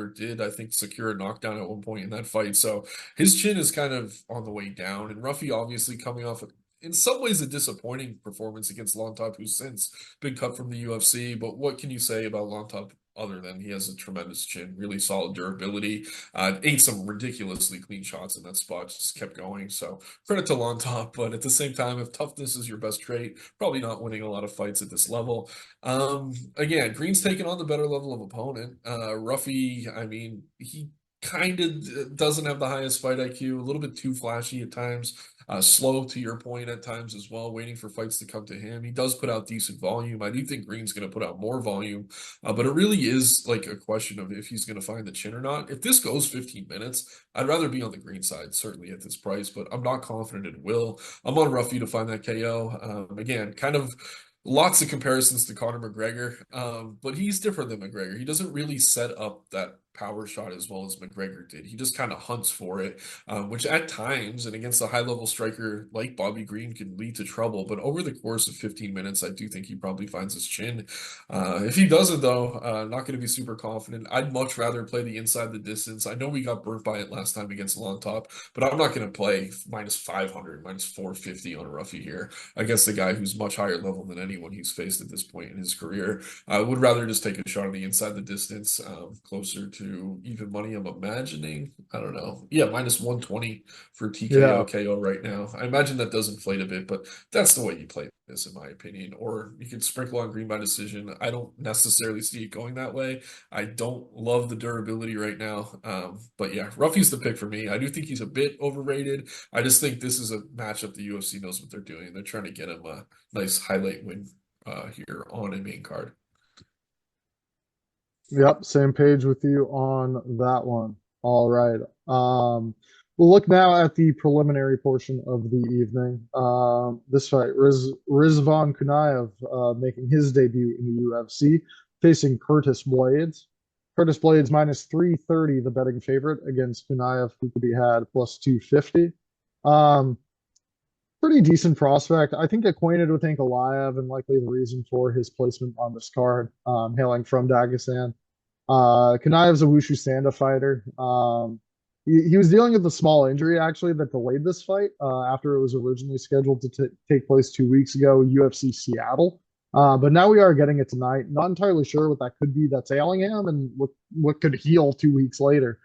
did, I think, secure a knockdown at one point in that fight. So his chin is kind of on the way down. And Ruffy obviously coming off in some ways a disappointing performance against Lontop, who's since been cut from the UFC. But what can you say about Lontop other than he has a tremendous chin, really solid durability, ate some ridiculously clean shots in that spot, just kept going. So credit to Lontop, but at the same time, if toughness is your best trait, probably not winning a lot of fights at this level. Again, Green's taken on the better level of opponent. Ruffy, I mean, he kind of doesn't have the highest fight IQ, a little bit too flashy at times. Slow to your point at times as well, waiting for fights to come to him. He does put out decent volume. I do think Green's going to put out more volume, but it really is like a question of if he's going to find the chin or not. If this goes 15 minutes, I'd rather be on the Green side, certainly at this price, but I'm not confident it will. I'm on Ruffy to find that KO. Again, kind of lots of comparisons to Conor McGregor, but he's different than McGregor. He doesn't really set up that power shot as well as McGregor did. He just kind of hunts for it, which at times and against a high level striker like Bobby Green can lead to trouble. But over the course of 15 minutes, I do think he probably finds his chin. If he doesn't, though, not going to be super confident. I'd much rather play the inside the distance. I know we got burnt by it last time against Long Top, but I'm not going to play minus 500, minus 450 on Ruffy here against a guy who's much higher level than anyone he's faced at this point in his career. I would rather just take a shot on the inside the distance, closer to even money, I'm imagining. I don't know. Yeah, minus 120 for TKO Yeah. KO right now. I imagine that does inflate a bit, but that's the way you play this, in my opinion. Or you can sprinkle on Green by decision. I don't necessarily see it going that way. I don't love the durability right now. But yeah, Ruffy's the pick for me. I do think he's a bit overrated. I just think this is a matchup the UFC knows what they're doing. They're trying to get him a nice highlight win here on a main card. Yep, same page with you on that one. All right. We'll look now at the preliminary portion of the evening. This fight, Rizvan Kuniev making his debut in the UFC, facing Curtis Blaydes. Curtis Blaydes minus 330, the betting favorite against Kuniev, who could be had plus 250. Pretty decent prospect. I think acquainted with Ankalaev and likely the reason for his placement on this card, hailing from Dagestan. Kaniev's a Wushu Sanda fighter. He was dealing with a small injury actually that delayed this fight after it was originally scheduled to take place 2 weeks ago, UFC Seattle. But now we are getting it tonight. Not entirely sure what that could be that's ailing him and what could heal 2 weeks later.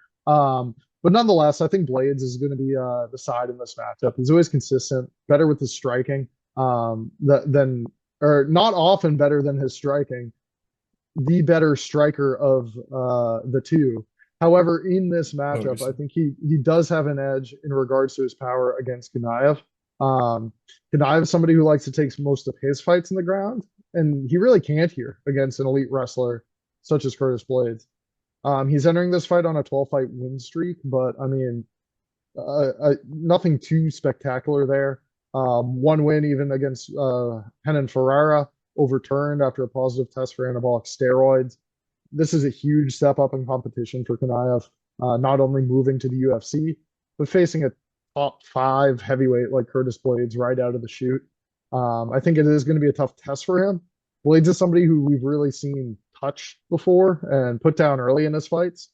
But nonetheless, I think Blaydes is going to be the side in this matchup. He's always consistent, better with his striking than, or not often better than his striking, the better striker of the two. However, in this matchup, I think he does have an edge in regards to his power against Kuniev. Kuniev is somebody who likes to take most of his fights in the ground, and he really can't here against an elite wrestler such as Curtis Blaydes. He's entering this fight on a 12-fight win streak, but I mean, nothing too spectacular there. One win even against Renan Ferreira, overturned after a positive test for anabolic steroids. This is a huge step up in competition for Kuniev, not only moving to the UFC, but facing a top 5 heavyweight like Curtis Blaydes right out of the chute. I think it is going to be a tough test for him. Blaydes is somebody who we've really seen touch before and put down early in his fights.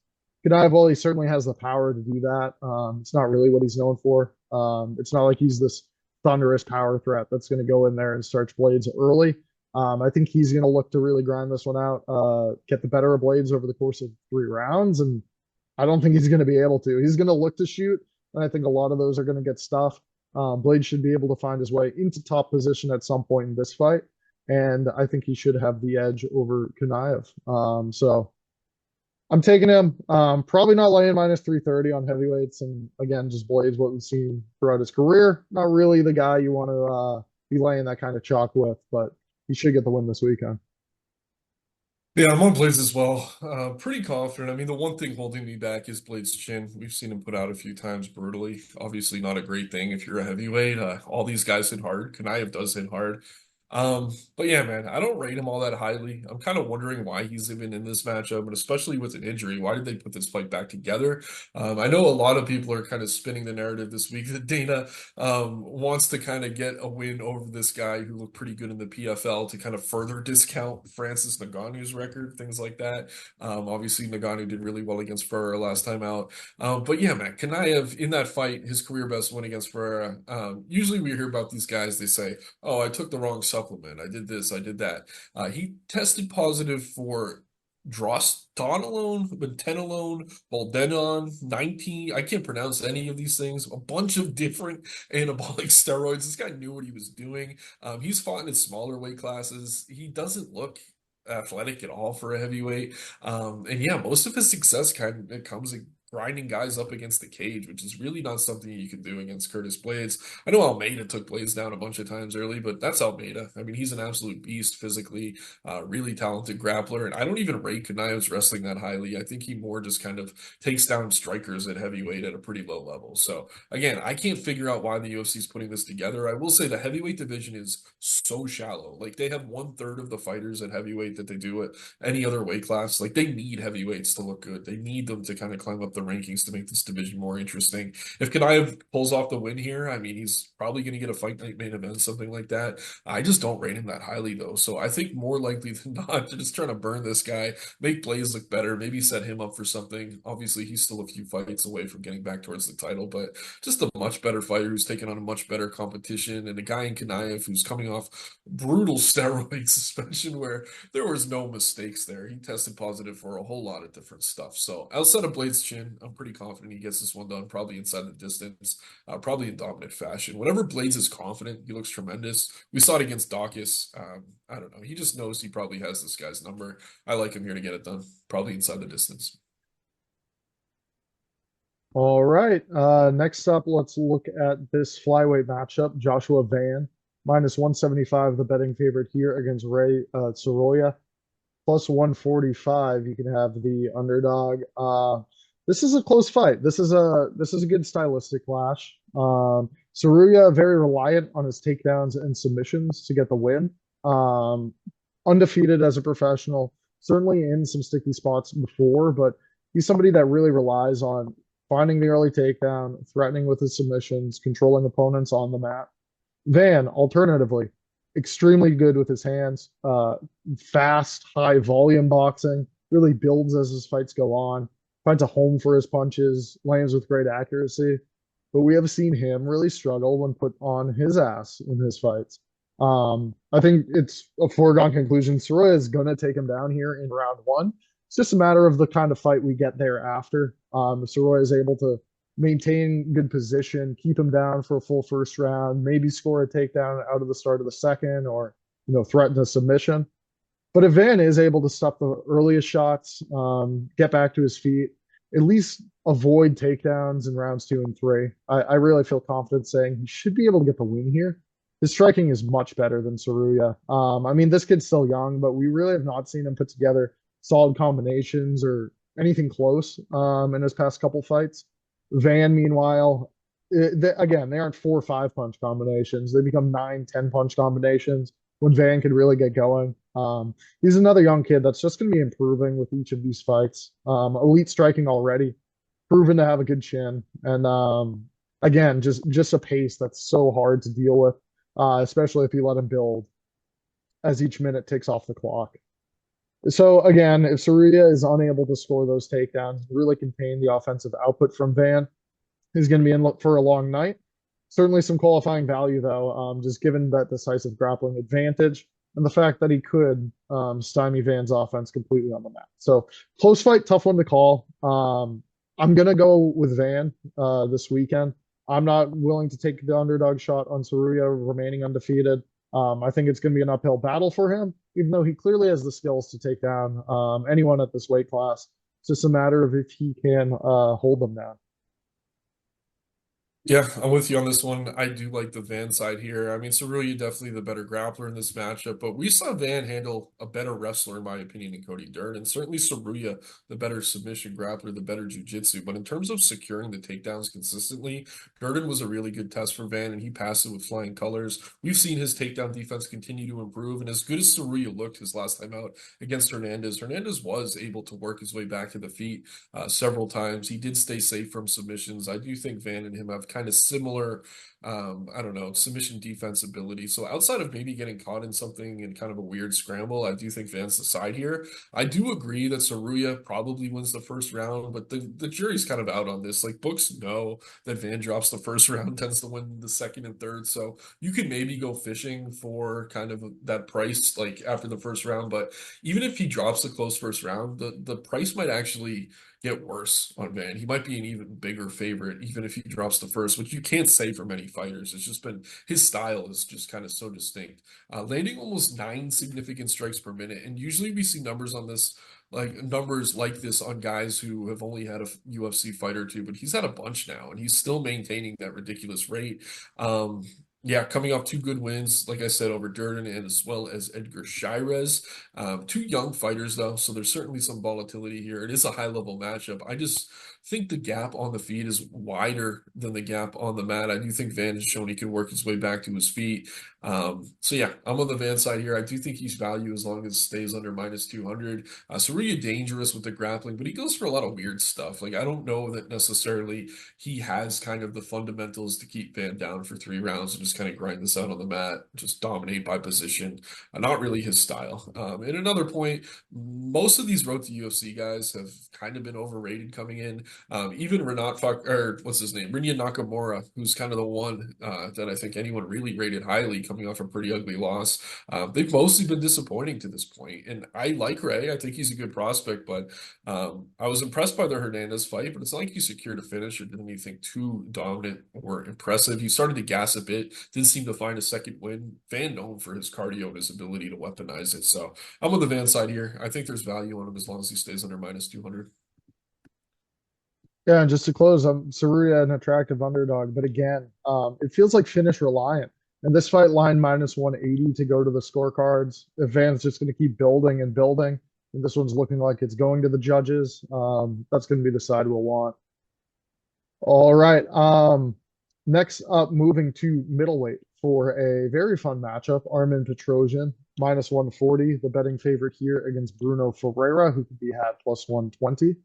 Kuniev, well, he certainly has the power to do that. It's not really what he's known for. It's not like he's this thunderous power threat that's going to go in there and start Blaydes early. I think he's going to look to really grind this one out, get the better of Blaydes over the course of 3 rounds, and I don't think he's going to be able to. He's going to look to shoot, and I think a lot of those are going to get stuffed. Blaydes should be able to find his way into top position at some point in this fight. and I think he should have the edge over Kuniev. So I'm taking him. Probably not laying minus 330 on heavyweights, and again, just Blaydes what we've seen throughout his career. Not really the guy you want to be laying that kind of chalk with, but he should get the win this weekend. Yeah, I'm on Blaydes as well. Pretty confident. I mean, the one thing holding me back is Blaydes' chin. We've seen him put out a few times brutally. Obviously, not a great thing if you're a heavyweight. All these guys hit hard. Kanaev does hit hard. But yeah, man, I don't rate him all that highly. I'm kind of wondering why he's even in this matchup, and especially with an injury. Why did they put this fight back together? I know a lot of people are kind of spinning the narrative this week that Dana wants to kind of get a win over this guy who looked pretty good in the PFL to kind of further discount Francis Ngannou's record, things like that. Obviously, Ngannou did really well against Ferreira last time out. But yeah, man, Kanaev in that fight, his career best win against Ferreira. Usually we hear about these guys, they say, oh, I took the wrong supplement. I did this, I did that. He tested positive for drostanolone, bentenolone, boldenon, 19. I can't pronounce any of these things. A bunch of different anabolic steroids. This guy knew what he was doing. He's fought in smaller weight classes. He doesn't look athletic at all for a heavyweight. And yeah, most of his success kind of comes grinding guys up against the cage, which is really not something you can do against Curtis Blaydes. I know Almeida took Blaydes down a bunch of times early, but that's Almeida. I mean, he's an absolute beast physically, really talented grappler, and I don't even rate Kanaev's wrestling that highly. I think he more just kind of takes down strikers at heavyweight at a pretty low level. So again, I can't figure out why the UFC is putting this together. I will say the heavyweight division is so shallow. Like they have 1/3 of the fighters at heavyweight that they do at any other weight class. Like they need heavyweights to look good. They need them to kind of climb up the rankings to make this division more interesting. If Kanaev pulls off the win here, I mean, he's probably going to get a fight night main event, something like that. I just don't rate him that highly, though. So I think more likely than not, just trying to burn this guy, make Blaydes look better, maybe set him up for something. Obviously, he's still a few fights away from getting back towards the title, but just a much better fighter who's taken on a much better competition, and a guy in Kanaev who's coming off brutal steroid suspension where there was no mistakes there. He tested positive for a whole lot of different stuff. So outside of Blaydes' chin, I'm pretty confident he gets this one done, probably inside the distance, probably in dominant fashion. Whenever Blaydes is confident, he looks tremendous. We saw it against Dawkins. I don't know. He just knows he probably has this guy's number. I like him here to get it done, probably inside the distance. All right. Next up, let's look at this flyweight matchup. Joshua Van, minus 175, the betting favorite here against Rei Tsuruya. Plus 145, you can have the underdog. This is a close fight. This is a good stylistic clash. Tsuruya very reliant on his takedowns and submissions to get the win. Undefeated as a professional, certainly in some sticky spots before, but he's somebody that really relies on finding the early takedown, threatening with his submissions, controlling opponents on the mat. Van, alternatively, extremely good with his hands, fast, high volume boxing, really builds as his fights go on, finds a home for his punches, lands with great accuracy. But we have seen him really struggle when put on his ass in his fights. I think it's a foregone conclusion. Tsuruya is going to take him down here in round one. It's just a matter of the kind of fight we get thereafter. Tsuruya is able to maintain good position, keep him down for a full first round, maybe score a takedown out of the start of the second, or threaten a submission. But if Van is able to stop the earliest shots, get back to his feet, at least avoid takedowns in rounds 2 and 3, I really feel confident saying he should be able to get the win here. His striking is much better than Tsuruya. I mean, this kid's still young, but we really have not seen him put together solid combinations or anything close in his past couple fights. Van, meanwhile, again, they aren't 4 or 5 punch combinations. They become 9, 10 punch combinations when Van could really get going. He's another young kid that's just going to be improving with each of these fights. Elite striking already, proven to have a good chin, and again, just a pace that's so hard to deal with, especially if you let him build as each minute ticks off the clock. So again, if Tsuruya is unable to score those takedowns, really contain the offensive output from Van, he's going to be in for a long night. Certainly some qualifying value, though, just given that decisive grappling advantage and the fact that he could stymie Van's offense completely on the mat. So close fight, tough one to call. I'm going to go with Van this weekend. I'm not willing to take the underdog shot on Tsuruya remaining undefeated. I think it's going to be an uphill battle for him, even though he clearly has the skills to take down anyone at this weight class. It's just a matter of if he can hold them down. Yeah, I'm with you on this one. I do like the Van side here. I mean, Tsuruya definitely the better grappler in this matchup, but we saw Van handle a better wrestler, in my opinion, than Cody Dern, and certainly Tsuruya, the better submission grappler, the better jiu-jitsu. But in terms of securing the takedowns consistently, Durden was a really good test for Van, and he passed it with flying colors. We've seen his takedown defense continue to improve, and as good as Tsuruya looked his last time out against Hernandez, Hernandez was able to work his way back to the feet several times. He did stay safe from submissions. I do think Van and him have kind of similar, I don't know, submission defense ability. So outside of maybe getting caught in something in kind of a weird scramble, I do think Van's the side here. I do agree that Tsuruya probably wins the first round, but the jury's kind of out on this. Like books know that Van drops the first round, tends to win the second and third. So you can maybe go fishing for kind of that price like after the first round. But even if he drops the close first round, the price might actually get worse on Van. He might be an even bigger favorite, even if he drops the first, which you can't say for many fighters. It's just been his style is just kind of so distinct. Landing almost 9 significant strikes per minute, and usually we see numbers on this. Like numbers like this on guys who have only had a UFC fight or two, but he's had a bunch now, and he's still maintaining that ridiculous rate. Yeah, coming off 2 good wins, like I said, over Durden and as well as Edgar Shirez. 2 young fighters, though, so there's certainly some volatility here. It is a high-level matchup. I just think the gap on the feet is wider than the gap on the mat. I do think Van has shown he can work his way back to his feet. So yeah, I'm on the Van side here. I do think he's value as long as it stays under -200. So really dangerous with the grappling, but he goes for a lot of weird stuff. Like I don't know that necessarily he has kind of the fundamentals to keep Van down for 3 rounds and just kind of grind this out on the mat, just dominate by position. Not really his style. And another point, most of these road to UFC guys have kind of been overrated coming in. Even or what's his name, Rinya Nakamura, who's kind of the one that I think anyone really rated highly coming off a pretty ugly loss. They've mostly been disappointing to this point, and I like Ray. I think he's a good prospect, but I was impressed by the Hernandez fight, but it's not like he secured a finish or did anything too dominant or impressive. He started to gas a bit, didn't seem to find a second win. Van known for his cardio and his ability to weaponize it. So I'm on the Van side here. I think there's value on him as long as he stays under -200. Yeah, and just to close, Tsuruya an attractive underdog, but again, it feels like finish reliant. And this fight line -180 to go to the scorecards. If Van's just going to keep building and building, and this one's looking like it's going to the judges, that's going to be the side we'll want. All right. Next up, moving to middleweight for a very fun matchup, Armen Petrosyan, -140, the betting favorite here against Bruno Ferreira, who could be had +120.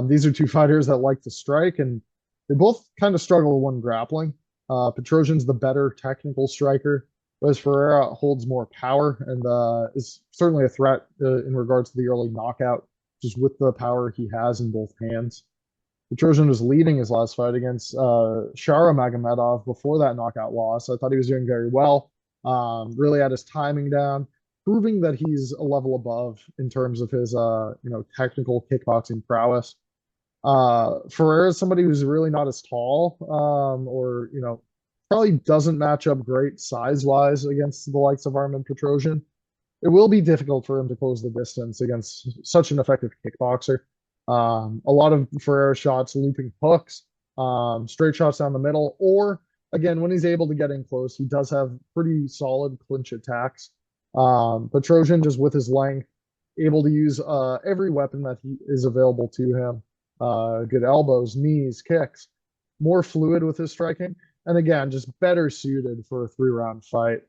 These are 2 fighters that like to strike, and they both kind of struggle when grappling. Petrosyan's the better technical striker, whereas Ferreira holds more power and is certainly a threat in regards to the early knockout, just with the power he has in both hands. Petrosyan was leading his last fight against Shara Magomedov before that knockout loss. I thought he was doing very well. Really had his timing down, proving that he's a level above in terms of his technical kickboxing prowess. Ferreira is somebody who's really not as tall, or probably doesn't match up great size-wise against the likes of Armen Petrosyan. It will be difficult for him to close the distance against such an effective kickboxer. A lot of Ferreira shots, looping hooks, straight shots down the middle, or again, when he's able to get in close, he does have pretty solid clinch attacks. Petrosyan, just with his length, able to use every weapon that he is available to him. Good elbows, knees, kicks, more fluid with his striking, and again, just better suited for a 3-round fight.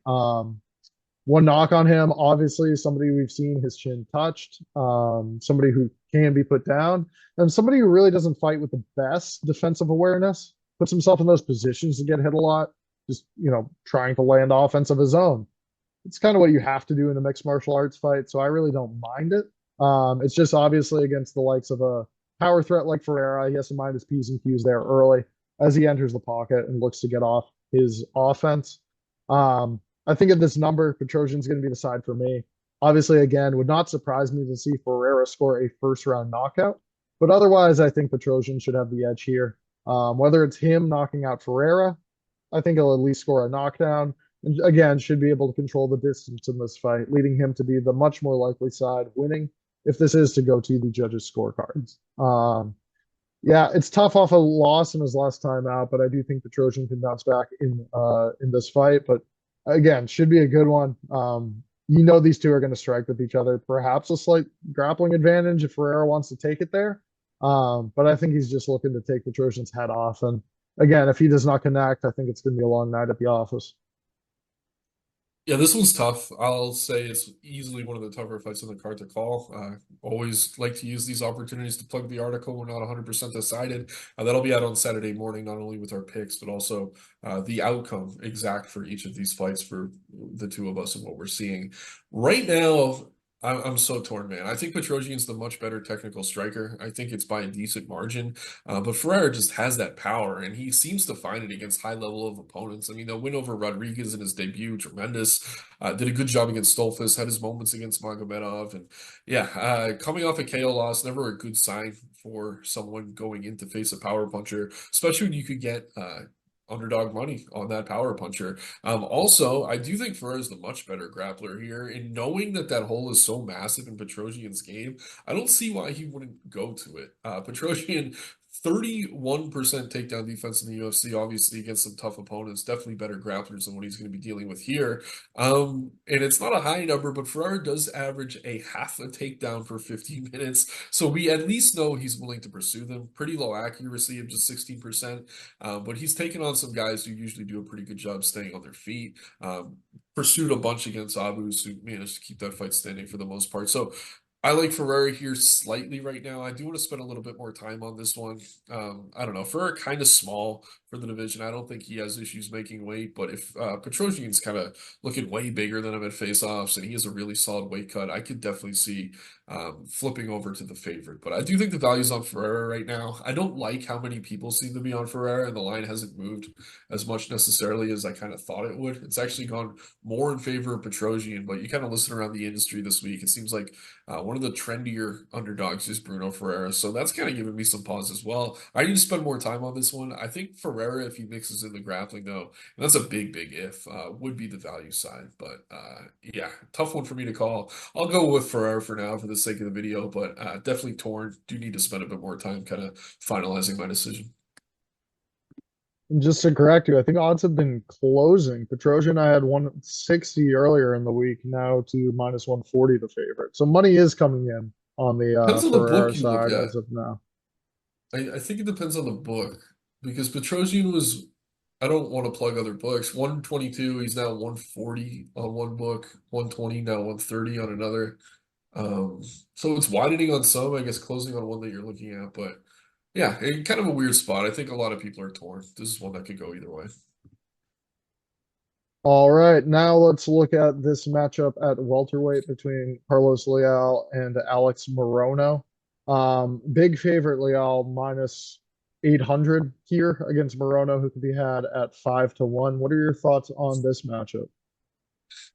One knock on him, obviously, somebody we've seen his chin touched, somebody who can be put down, and somebody who really doesn't fight with the best defensive awareness, puts himself in those positions to get hit a lot, just, trying to land offense of his own. It's kind of what you have to do in a mixed martial arts fight, so I really don't mind it. It's just obviously against the likes of a power threat like Ferreira, he has to mind his P's and Q's there early as he enters the pocket and looks to get off his offense. I think at this number, Petrosyan's going to be the side for me. Obviously, again, would not surprise me to see Ferreira score a first-round knockout, but otherwise, I think Petrosyan should have the edge here. Whether it's him knocking out Ferreira, I think he'll at least score a knockdown, And again, should be able to control the distance in this fight, leading him to be the much more likely side winning if this is to go to the judges' scorecards. Yeah, it's tough off a loss in his last time out, but I do think Petrosyan can bounce back in this fight. But again, should be a good one. You know these two are going to strike with each other. Perhaps a slight grappling advantage if Ferreira wants to take it there. But I think he's just looking to take Petrosyan's head off. And again, if he does not connect, I think it's going to be a long night at the office. Yeah, this one's tough. I'll say it's easily one of the tougher fights on the card to call. Always like to use these opportunities to plug the article. We're not 100% decided. That'll be out on Saturday morning, not only with our picks, but also the outcome exact for each of these fights for the two of us and what we're seeing. Right now, I'm so torn, man. I think Petrosyan's the much better technical striker. I think it's by a decent margin. But Ferreira just has that power, and he seems to find it against high level of opponents. I mean, the win over Rodriguez in his debut, tremendous. Did a good job against Stolfus, had his moments against Magomedov. And yeah, coming off a KO loss, never a good sign for someone going in to face a power puncher, especially when you could get underdog money on that power puncher. Also, I do think Ferreira is the much better grappler here. And knowing that that hole is so massive in Petrosyan's game, I don't see why he wouldn't go to it. Petrosyan 31% takedown defense in the UFC, obviously against some tough opponents, definitely better grapplers than what he's going to be dealing with here. And it's not a high number, but Ferreira does average a half a takedown per 15 minutes. So we at least know he's willing to pursue them. Pretty low accuracy of just 16%. But he's taken on some guys who usually do a pretty good job staying on their feet. Pursued a bunch against Abus, who managed to keep that fight standing for the most part. So I like Ferreira here slightly right now. I do want to spend a little bit more time on this one. I don't know. Ferreira kind of small for the division. I don't think he has issues making weight, but if Petrosyan's kind of looking way bigger than him at face-offs and he has a really solid weight cut, I could definitely see flipping over to the favorite. But I do think the value's on Ferreira right now. I don't like how many people seem to be on Ferreira, and the line hasn't moved as much necessarily as I kind of thought it would. It's actually gone more in favor of Petrosyan, but you kind of listen around the industry this week. It seems like one of the trendier underdogs is Brunno Ferreira, so that's kind of giving me some pause as well. I need to spend more time on this one. I think Ferreira, if he mixes in the grappling, though, and that's a big, big if, would be the value side. But yeah, tough one for me to call. I'll go with Ferreira for now for the sake of the video, but definitely torn. Do need to spend a bit more time kind of finalizing my decision. And just to correct you, I think odds have been closing. Petrosyan, I had 160 earlier in the week, now to minus 140 the favorite. So money is coming in on the Depends on the Ferrera book you look side at. as of now. I think it depends on the book because Petrosyan was, I don't want to plug other books. 122, he's now 140 on one book, 120, now 130 on another. Um, so it's widening on some, I guess closing on one that you're looking at, but yeah, kind of a weird spot. I think a lot of people are torn. This is one that could go either way. All right, now let's look at this matchup at welterweight between Carlos Leal and Alex Morono. Big favorite Leal minus 800 here against Morono, who could be had at 5-1. What are your thoughts on this matchup?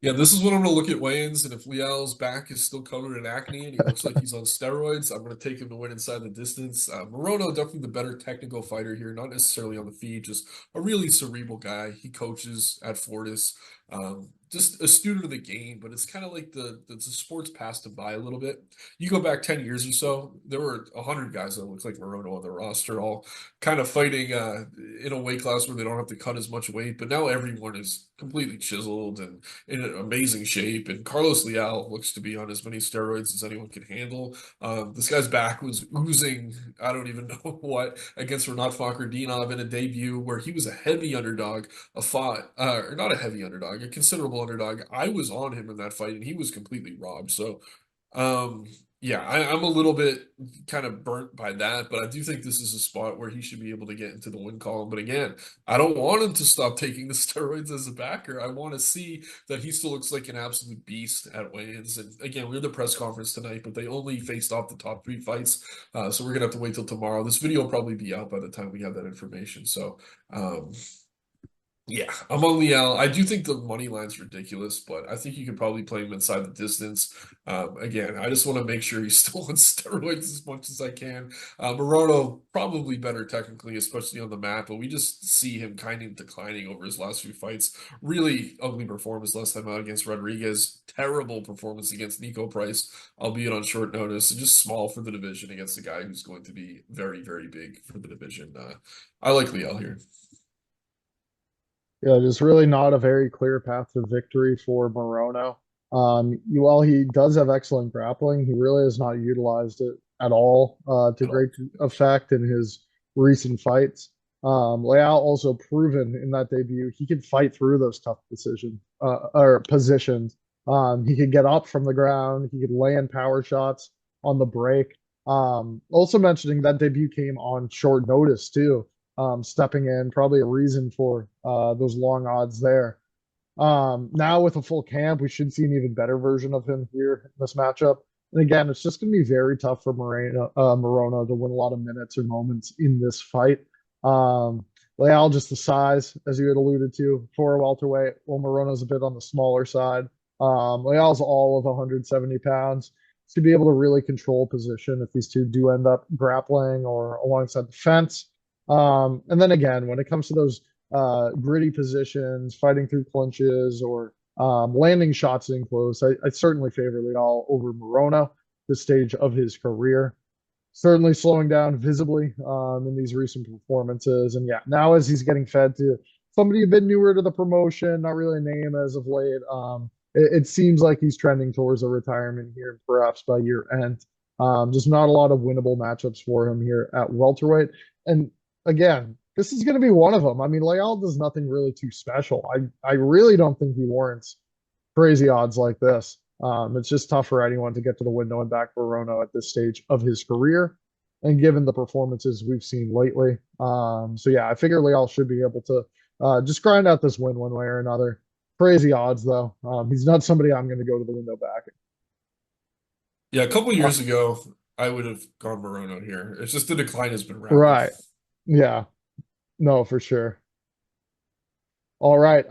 Yeah, this is when I'm going to look at weigh-ins, and if Leal's back is still covered in acne and he looks like he's on steroids, I'm going to take him to win inside the distance. Morono, definitely the better technical fighter here, not necessarily on the feet, just a really cerebral guy. He coaches at Fortis, just a student of the game, but it's kind of like the sports passed him by a little bit. You go back 10 years or so, there were 100 guys that looked like Morono on the roster, all kind of fighting in a weight class where they don't have to cut as much weight, but now everyone is completely chiseled and in an amazing shape. And Carlos Leal looks to be on as many steroids as anyone can handle. This guy's back was oozing, I don't even know what, against Renat Fakhretdinov in a debut where he was a heavy underdog, or not a heavy underdog, a considerable underdog. I was on him in that fight and he was completely robbed. So, um, yeah, I'm a little bit kind of burnt by that, but I do think this is a spot where he should be able to get into the win column. But again, I don't want him to stop taking the steroids as a backer. I want to see that he still looks like an absolute beast at weigh-ins. And again, we're in the press conference tonight, but they only faced off the top three fights. So we're gonna have to wait till tomorrow. This video will probably be out by the time we have that information. So Yeah, I'm on Leal. I do think the money line's ridiculous, but I think you could probably play him inside the distance. Again, I just want to make sure he's still on steroids as much as I can. Morono, probably better technically, especially on the mat, but we just see him kind of declining over his last few fights. Really ugly performance last time out against Rodriguez. Terrible performance against Nico Price, albeit on short notice, and just small for the division against a guy who's going to be very, very big for the division. I like Leal here. Yeah, there's really not a very clear path to victory for Morono. While he does have excellent grappling, he really has not utilized it at all to At all. great effect in his recent fights. Leal also proven in that debut he could fight through those tough decisions or positions. He could get up from the ground. He could land power shots on the break. Also mentioning that debut came on short notice too, stepping in, probably a reason for those long odds there. Now with a full camp, we should see an even better version of him here in this matchup. And again, it's just going to be very tough for Morono to win a lot of minutes or moments in this fight. Um, Leal, just the size, as you had alluded to, for a welterweight. Well, Morono's a bit on the smaller side. Leal's all of 170 pounds. To be able to really control position if these two do end up grappling or alongside the fence. And then again, when it comes to those gritty positions, fighting through clinches, or landing shots in close, I certainly favor Leal over Morono this stage of his career. Certainly slowing down visibly in these recent performances. And yeah, now as he's getting fed to somebody a bit newer to the promotion, not really a name as of late, it seems like he's trending towards a retirement here, perhaps by year end. Just not a lot of winnable matchups for him here at welterweight. And again, this is going to be one of them. I mean, Leal does nothing really too special. I really don't think he warrants crazy odds like this. It's just tough for anyone to get to the window and back Morono at this stage of his career, and given the performances we've seen lately. So yeah, I figure Leal should be able to just grind out this win one way or another. Crazy odds though. He's not somebody I'm going to go to the window back. Yeah, a couple Uh, years ago, I would have gone Morono here. It's just the decline has been rapid. right. Yeah. No, for sure. All right.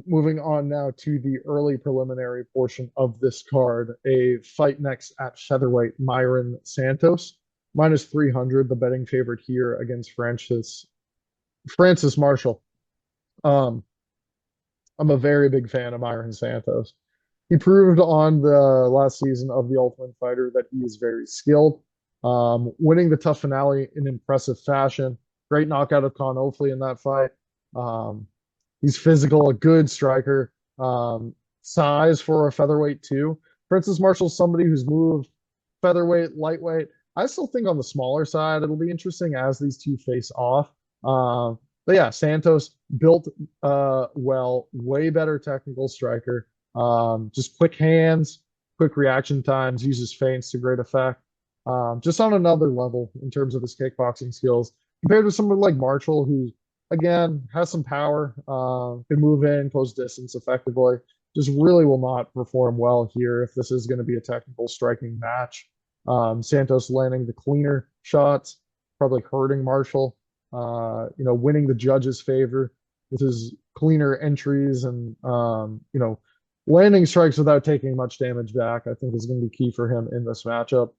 Moving on now to the early preliminary portion of this card. A fight next at featherweight, Mairon Santos, minus 300, the betting favorite here against Francis Marshall. Um, I'm a very big fan of Mairon Santos. He proved on the last season of The Ultimate Fighter that he is very skilled, winning the tough finale in impressive fashion. Great knockout of Con Ofli in that fight. Um, He's physical, a good striker. Size for a featherweight too. Francis Marshall's somebody who's moved featherweight, lightweight. I still think on the smaller side, it'll be interesting as these two face off. But yeah, Santos built well, way better technical striker. Just quick hands, quick reaction times, uses feints to great effect. Just on another level in terms of his kickboxing skills compared to someone like Marshall, who again has some power, can move in close distance effectively. Just really will not perform well here if this is going to be a technical striking match. Santos landing the cleaner shots, probably hurting Marshall. Winning the judges' favor with his cleaner entries and landing strikes without taking much damage back. I think is going to be key for him in this matchup.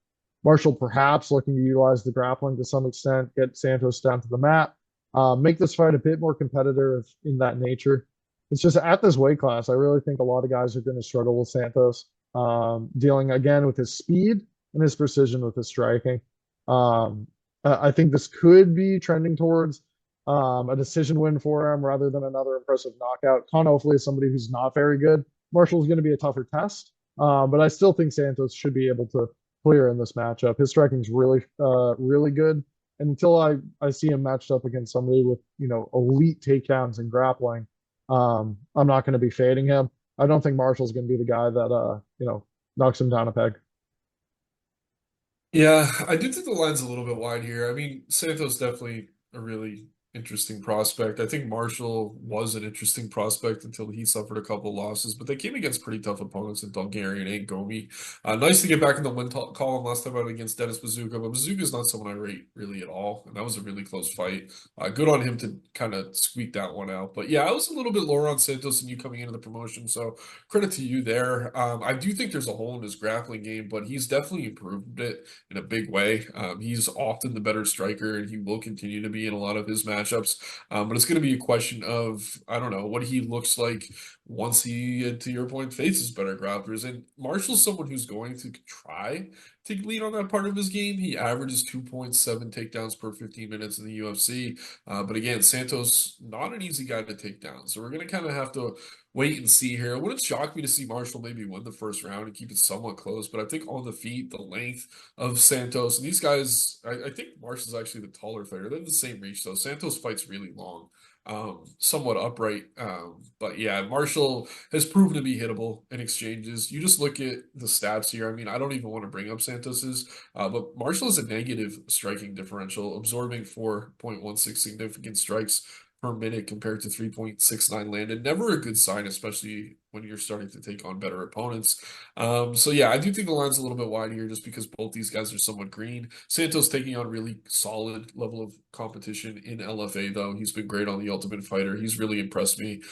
Marshall perhaps looking to utilize the grappling to some extent, get Santos down to the mat, make this fight a bit more competitive in that nature. It's just at this weight class, I really think a lot of guys are going to struggle with Santos, dealing again with his speed and his precision with his striking. I think this could be trending towards a decision win for him rather than another impressive knockout. Con hopefully is somebody who's not very good. Marshall's going to be a tougher test, but I still think Santos should be able to clear in this matchup. His striking's really good. And until I see him matched up against somebody with elite takedowns and grappling, I'm not going to be fading him. I don't think Marshall's going to be the guy that knocks him down a peg. Yeah, I do think the line's a little bit wide here. I mean, Santos definitely a really interesting prospect. I think Marshall was an interesting prospect until he suffered a couple losses, but they came against pretty tough opponents in Bulgarian and Gomi. Nice to get back in the win column last time out against Dennis Bazooka, but Bazooka's not someone I rate really at all, and that was a really close fight. Good on him to kind of squeak that one out. But yeah, I was a little bit lower on Santos than you coming into the promotion, so credit to you there. I do think there's a hole in his grappling game, but he's definitely improved it in a big way. He's often the better striker, and he will continue to be in a lot of his matchups. But it's going to be a question of, I don't know, what he looks like once he, to your point, faces better grapplers. And Marshall's someone who's going to try to lead on that part of his game. He averages 2.7 takedowns per 15 minutes in the UFC. But again, Santos, not an easy guy to take down. So we're going to kind of have to wait and see here. It wouldn't shock me to see Marshall maybe win the first round and keep it somewhat close. But I think on the feet, the length of Santos, and these guys, I think Marshall's actually the taller fighter. They're the same reach, though. Santos fights really long. Somewhat upright. But yeah, Marshall has proven to be hittable in exchanges. You just look at the stats here. I mean, I don't even want to bring up Santos's, but Marshall has a negative striking differential, absorbing 4.16 significant strikes per minute compared to 3.69 landed. Never a good sign, especially when you're starting to take on better opponents. So yeah, I do think the line's a little bit wide here just because both these guys are somewhat green. Santos taking on really solid level of competition in LFA, though. He's been great on the Ultimate Fighter. He's really impressed me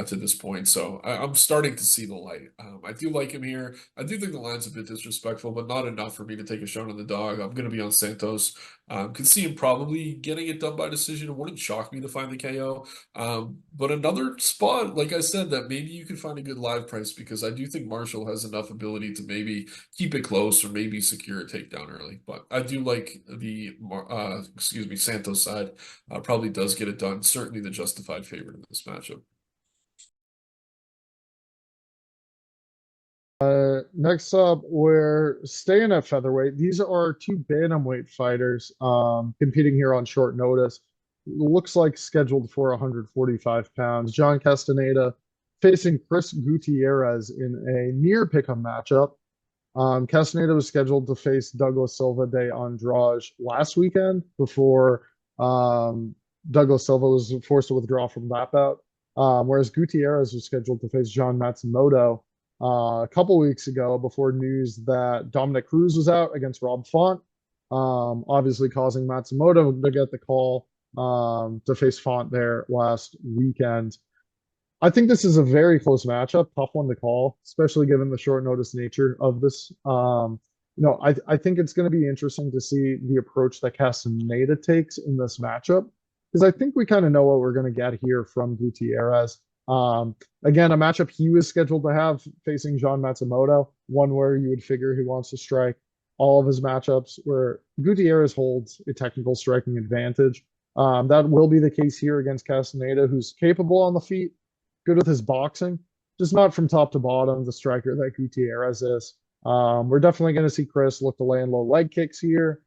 to this point. So I'm starting to see the light. I do like him here. I do think the line's a bit disrespectful, but not enough for me to take a shot on the dog. I'm going to be on Santos. Could see him probably getting it done by decision. It wouldn't shock me to find the KO. But another spot, like I said, that maybe you could find a good live price because I do think Marshall has enough ability to maybe keep it close or maybe secure a takedown early. But I do like the Santos side. Probably does get it done. Certainly the justified favorite in this matchup. Next up, we're staying at featherweight. These are two bantamweight fighters competing here on short notice. Looks like scheduled for 145 pounds. John Castañeda facing Chris Gutierrez in a near pick'em matchup. Castañeda was scheduled to face Douglas Silva de Andrade last weekend before Douglas Silva was forced to withdraw from that bout. Whereas Gutierrez was scheduled to face John Matsumoto a couple weeks ago before news that Dominic Cruz was out against Rob Font, obviously causing Matsumoto to get the call to face Font there last weekend. I think this is a very close matchup, tough one to call, especially given the short notice nature of this. I think it's going to be interesting to see the approach that Castañeda takes in this matchup, because I think we kind of know what we're going to get here from Gutierrez. Again, a matchup he was scheduled to have facing John Matsumoto, one where you would figure he wants to strike all of his matchups, where Gutierrez holds a technical striking advantage. That will be the case here against Castañeda, who's capable on the feet, good with his boxing, just not from top to bottom the striker that Gutierrez is. We're definitely going to see Chris look to land low leg kicks here,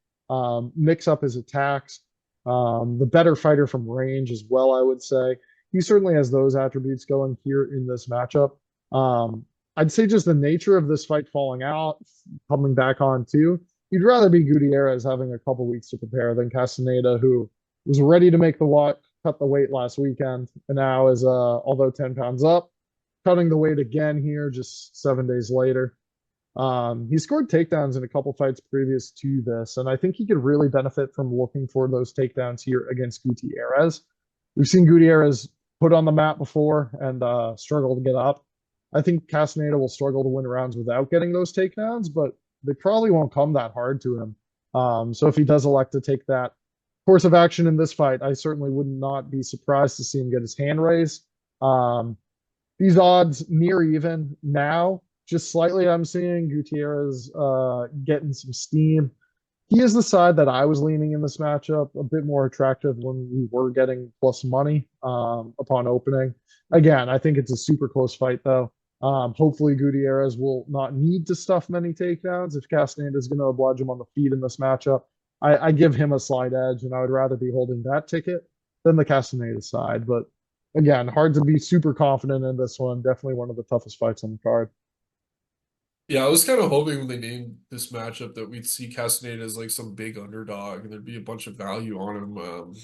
mix up his attacks. The better fighter from range as well, I would say. He certainly has those attributes going here in this matchup. I'd say just the nature of this fight falling out, coming back on too, you'd rather be Gutierrez having a couple weeks to prepare than Castañeda, who was ready to make the walk, cut the weight last weekend, and now is, although 10 pounds up, cutting the weight again here just 7 days later. He scored takedowns in a couple fights previous to this, and I think he could really benefit from looking for those takedowns here against Gutierrez. We've seen Gutierrez put on the mat before and struggle to get up. I think Castañeda will struggle to win rounds without getting those takedowns, but they probably won't come that hard to him. So if he does elect to take that course of action in this fight, I certainly would not be surprised to see him get his hand raised. These odds near even now, just slightly. I'm seeing Gutierrez getting some steam. He is the side that I was leaning in this matchup, a bit more attractive when we were getting plus money upon opening. Again, I think it's a super close fight, though. Hopefully, Gutierrez will not need to stuff many takedowns if Castañeda is going to oblige him on the feet in this matchup. I give him a slight edge, and I would rather be holding that ticket than the Castañeda side. But again, hard to be super confident in this one. Definitely one of the toughest fights on the card. Yeah, I was kind of hoping when they named this matchup that we'd see Castañeda as like some big underdog and there'd be a bunch of value on him.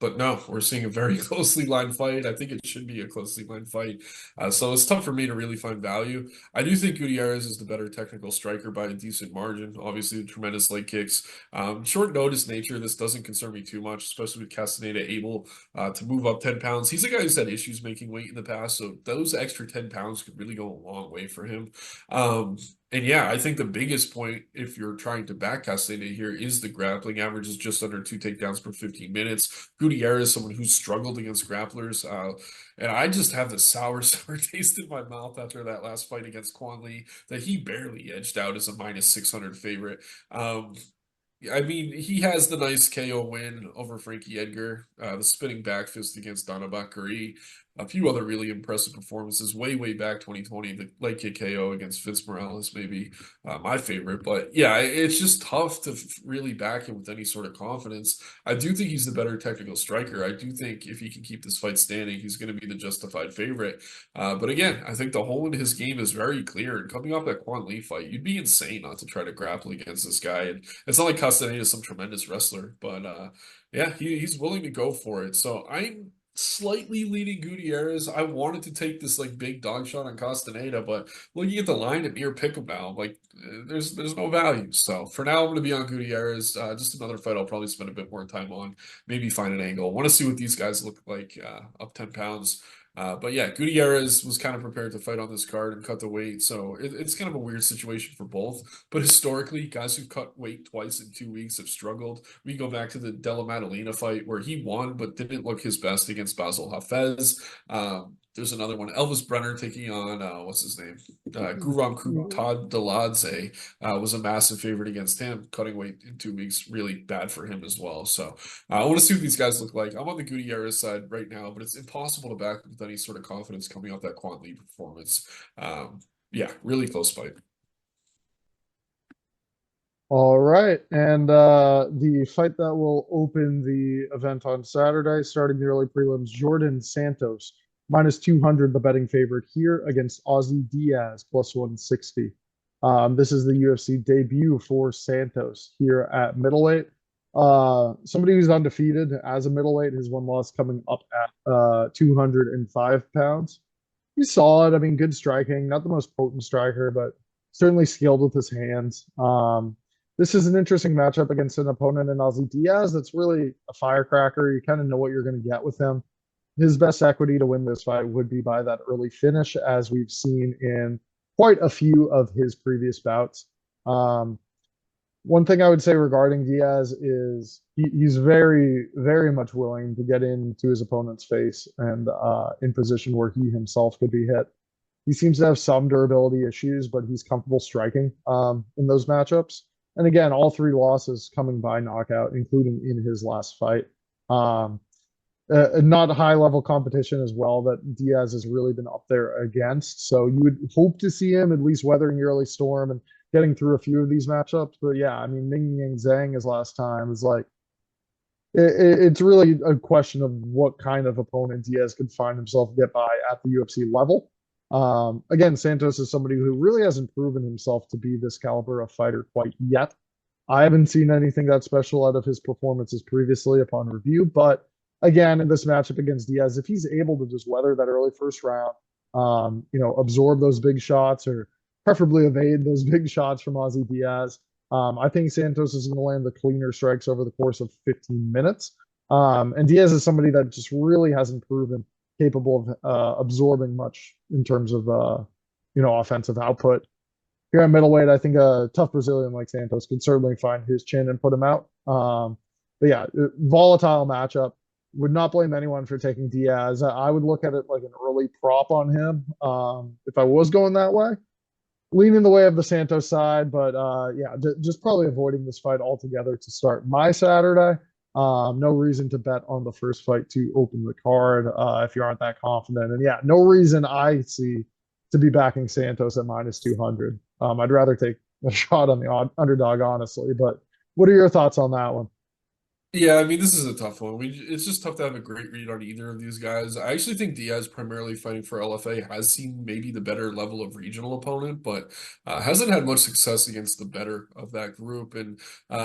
But no, we're seeing a very closely lined fight. I think it should be a closely lined fight. So it's tough for me to really find value. I do think Gutierrez is the better technical striker by a decent margin. Obviously, the tremendous leg kicks. Short notice nature, this doesn't concern me too much, especially with Castañeda able to move up 10 pounds. He's a guy who's had issues making weight in the past, so those extra 10 pounds could really go a long way for him. And yeah, I think the biggest point, if you're trying to back Castañeda here, is the grappling average is just under 2 takedowns per 15 minutes. Gutierrez is someone who's struggled against grapplers. And I just have this sour, sour taste in my mouth after that last fight against Quan Lee that he barely edged out as a minus 600 favorite. I mean, he has the nice KO win over Frankie Edgar, the spinning back fist against Donna Bakary, a few other really impressive performances way, way back 2020. The leg kick KO against Vince Morales, maybe my favorite. But yeah, it's just tough to really back him with any sort of confidence. I do think he's the better technical striker. I do think if he can keep this fight standing, he's going to be the justified favorite. But again, I think the hole in his game is very clear. And coming off that Quan Lee fight, you'd be insane not to try to grapple against this guy. And it's not like Castañeda is some tremendous wrestler, but yeah, he's willing to go for it. So I'm slightly leaning Gutierrez. I wanted to take this like big dog shot on Castañeda, but looking at the line at near pick'em now, like there's no value. So for now, I'm going to be on Gutierrez. Just another fight I'll probably spend a bit more time on. Maybe find an angle. Want to see what these guys look like up 10 pounds. But yeah, Gutierrez was kind of prepared to fight on this card and cut the weight. So it's kind of a weird situation for both. But historically, guys who've cut weight twice in 2 weeks have struggled. We can go back to the Della Maddalena fight where he won but didn't look his best against Basil Hafez. There's another one. Elvis Brenner taking on, what's his name? Guram Kutadladze was a massive favorite against him. Cutting weight in 2 weeks, really bad for him as well. So I want to see what these guys look like. I'm on the Gutierrez side right now, but it's impossible to back with any sort of confidence coming off that Quan Lee performance. Yeah, really close fight. All right. And the fight that will open the event on Saturday, starting the early prelims, Djorden Santos, minus 200, the betting favorite here against Aussie Diaz, plus 160. This is the UFC debut for Santos here at middleweight. Somebody who's undefeated as a middleweight, his one loss coming up at 205 pounds. He's solid. I mean, good striking, not the most potent striker, but certainly skilled with his hands. This is an interesting matchup against an opponent in Aussie Diaz that's really a firecracker. You kind of know what you're going to get with him. His best equity to win this fight would be by that early finish, as we've seen in quite a few of his previous bouts. One thing I would say regarding Diaz is he's very, very much willing to get into his opponent's face and in position where he himself could be hit. He seems to have some durability issues, but he's comfortable striking in those matchups. And again, all 3 losses coming by knockout, including in his last fight. Not high level competition as well that Diaz has really been up there against. So you would hope to see him at least weathering the early storm and getting through a few of these matchups. But yeah, I mean, Ming Yang Zhang his last time is like, it's really a question of what kind of opponent Diaz could find himself get by at the UFC level. Again, Santos is somebody who really hasn't proven himself to be this caliber of fighter quite yet. I haven't seen anything that special out of his performances previously upon review, but again, in this matchup against Diaz, if he's able to just weather that early first round, absorb those big shots or preferably evade those big shots from Aussie Diaz, I think Santos is going to land the cleaner strikes over the course of 15 minutes. And Diaz is somebody that just really hasn't proven capable of absorbing much in terms of, offensive output. Here at middleweight, I think a tough Brazilian like Santos could certainly find his chin and put him out. But yeah, volatile matchup. Would not blame anyone for taking Diaz. I would look at it like an early prop on him if I was going that way. Leaning the way of the Santos side, but yeah, just probably avoiding this fight altogether to start my Saturday. No reason to bet on the first fight to open the card if you aren't that confident. And yeah, no reason I see to be backing Santos at minus 200. I'd rather take a shot on the underdog, honestly. But what are your thoughts on that one? Yeah, I mean, this is a tough one. It's just tough to have a great read on either of these guys. I actually think Diaz, primarily fighting for LFA, has seen maybe the better level of regional opponent, but hasn't had much success against the better of that group. And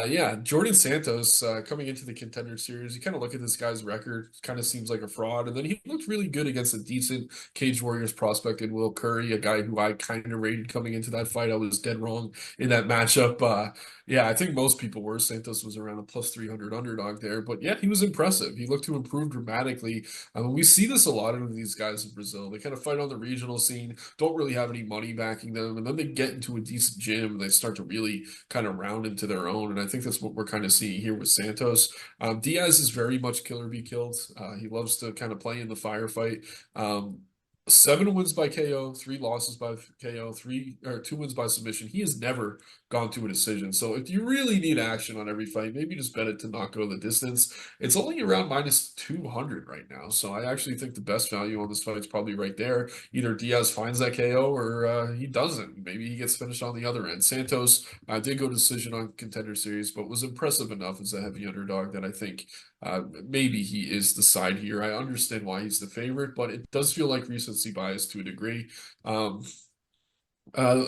yeah, Jordan Santos coming into the Contender Series, you kind of look at this guy's record, kind of seems like a fraud. And then he looked really good against a decent Cage Warriors prospect in Will Curry, a guy who I kind of rated coming into that fight. I was dead wrong in that matchup. Yeah, I think most people were. Santos was around a plus 300 underdog there, but yeah, he was impressive. He looked to improve dramatically. I mean, we see this a lot in these guys in Brazil. They kind of fight on the regional scene, don't really have any money backing them, and then they get into a decent gym and they start to really kind of round into their own. And I think that's what we're kind of seeing here with Santos. Diaz is very much kill or be killed. He loves to kind of play in the firefight. 7 wins by KO, 3 losses by KO, 2 wins by submission. He has never gone to a decision. So if you really need action on every fight, maybe just bet it to not go the distance. It's only around minus 200 right now. So I actually think the best value on this fight is probably right there. Either Diaz finds that KO or he doesn't. Maybe he gets finished on the other end. Santos did go decision on Contender Series, but was impressive enough as a heavy underdog that I think maybe he is the side here. I understand why he's the favorite, but it does feel like recency bias to a degree.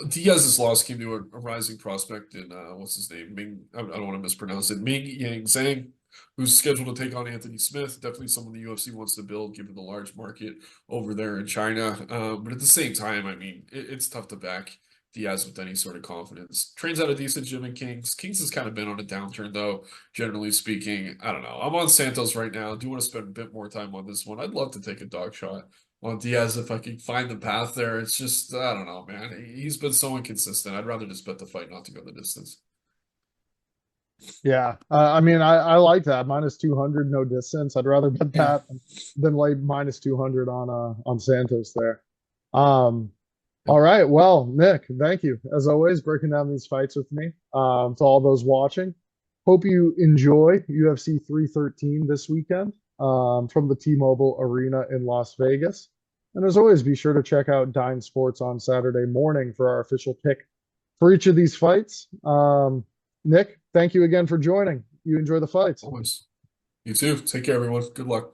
Diaz's loss came to a rising prospect in what's his name? I don't want to mispronounce it. Ming Yang Zhang, who's scheduled to take on Anthony Smith. Definitely someone the UFC wants to build, given the large market over there in China. But at the same time, I mean, it's tough to back Diaz with any sort of confidence. Trains out a decent gym in Kings. Kings has kind of been on a downturn, though, generally speaking. I don't know. I'm on Santos right now. Do want to spend a bit more time on this one. I'd love to take a dog shot on Diaz if I can find the path there. It's just, I don't know, man. He's been so inconsistent. I'd rather just bet the fight not to go the distance. Yeah, I mean, I like that minus 200, no distance. I'd rather bet Yeah. that than lay minus 200 on Santos there. Um, Yep. all right, well, Nick, thank you as always breaking down these fights with me. To all those watching, hope you enjoy UFC 313 this weekend from the T-Mobile Arena in Las Vegas. And as always, be sure to check out Dine Sports on Saturday morning for our official pick for each of these fights. Nick, thank you again for joining. You enjoy the fights. Always. You too. Take care, everyone. Good luck.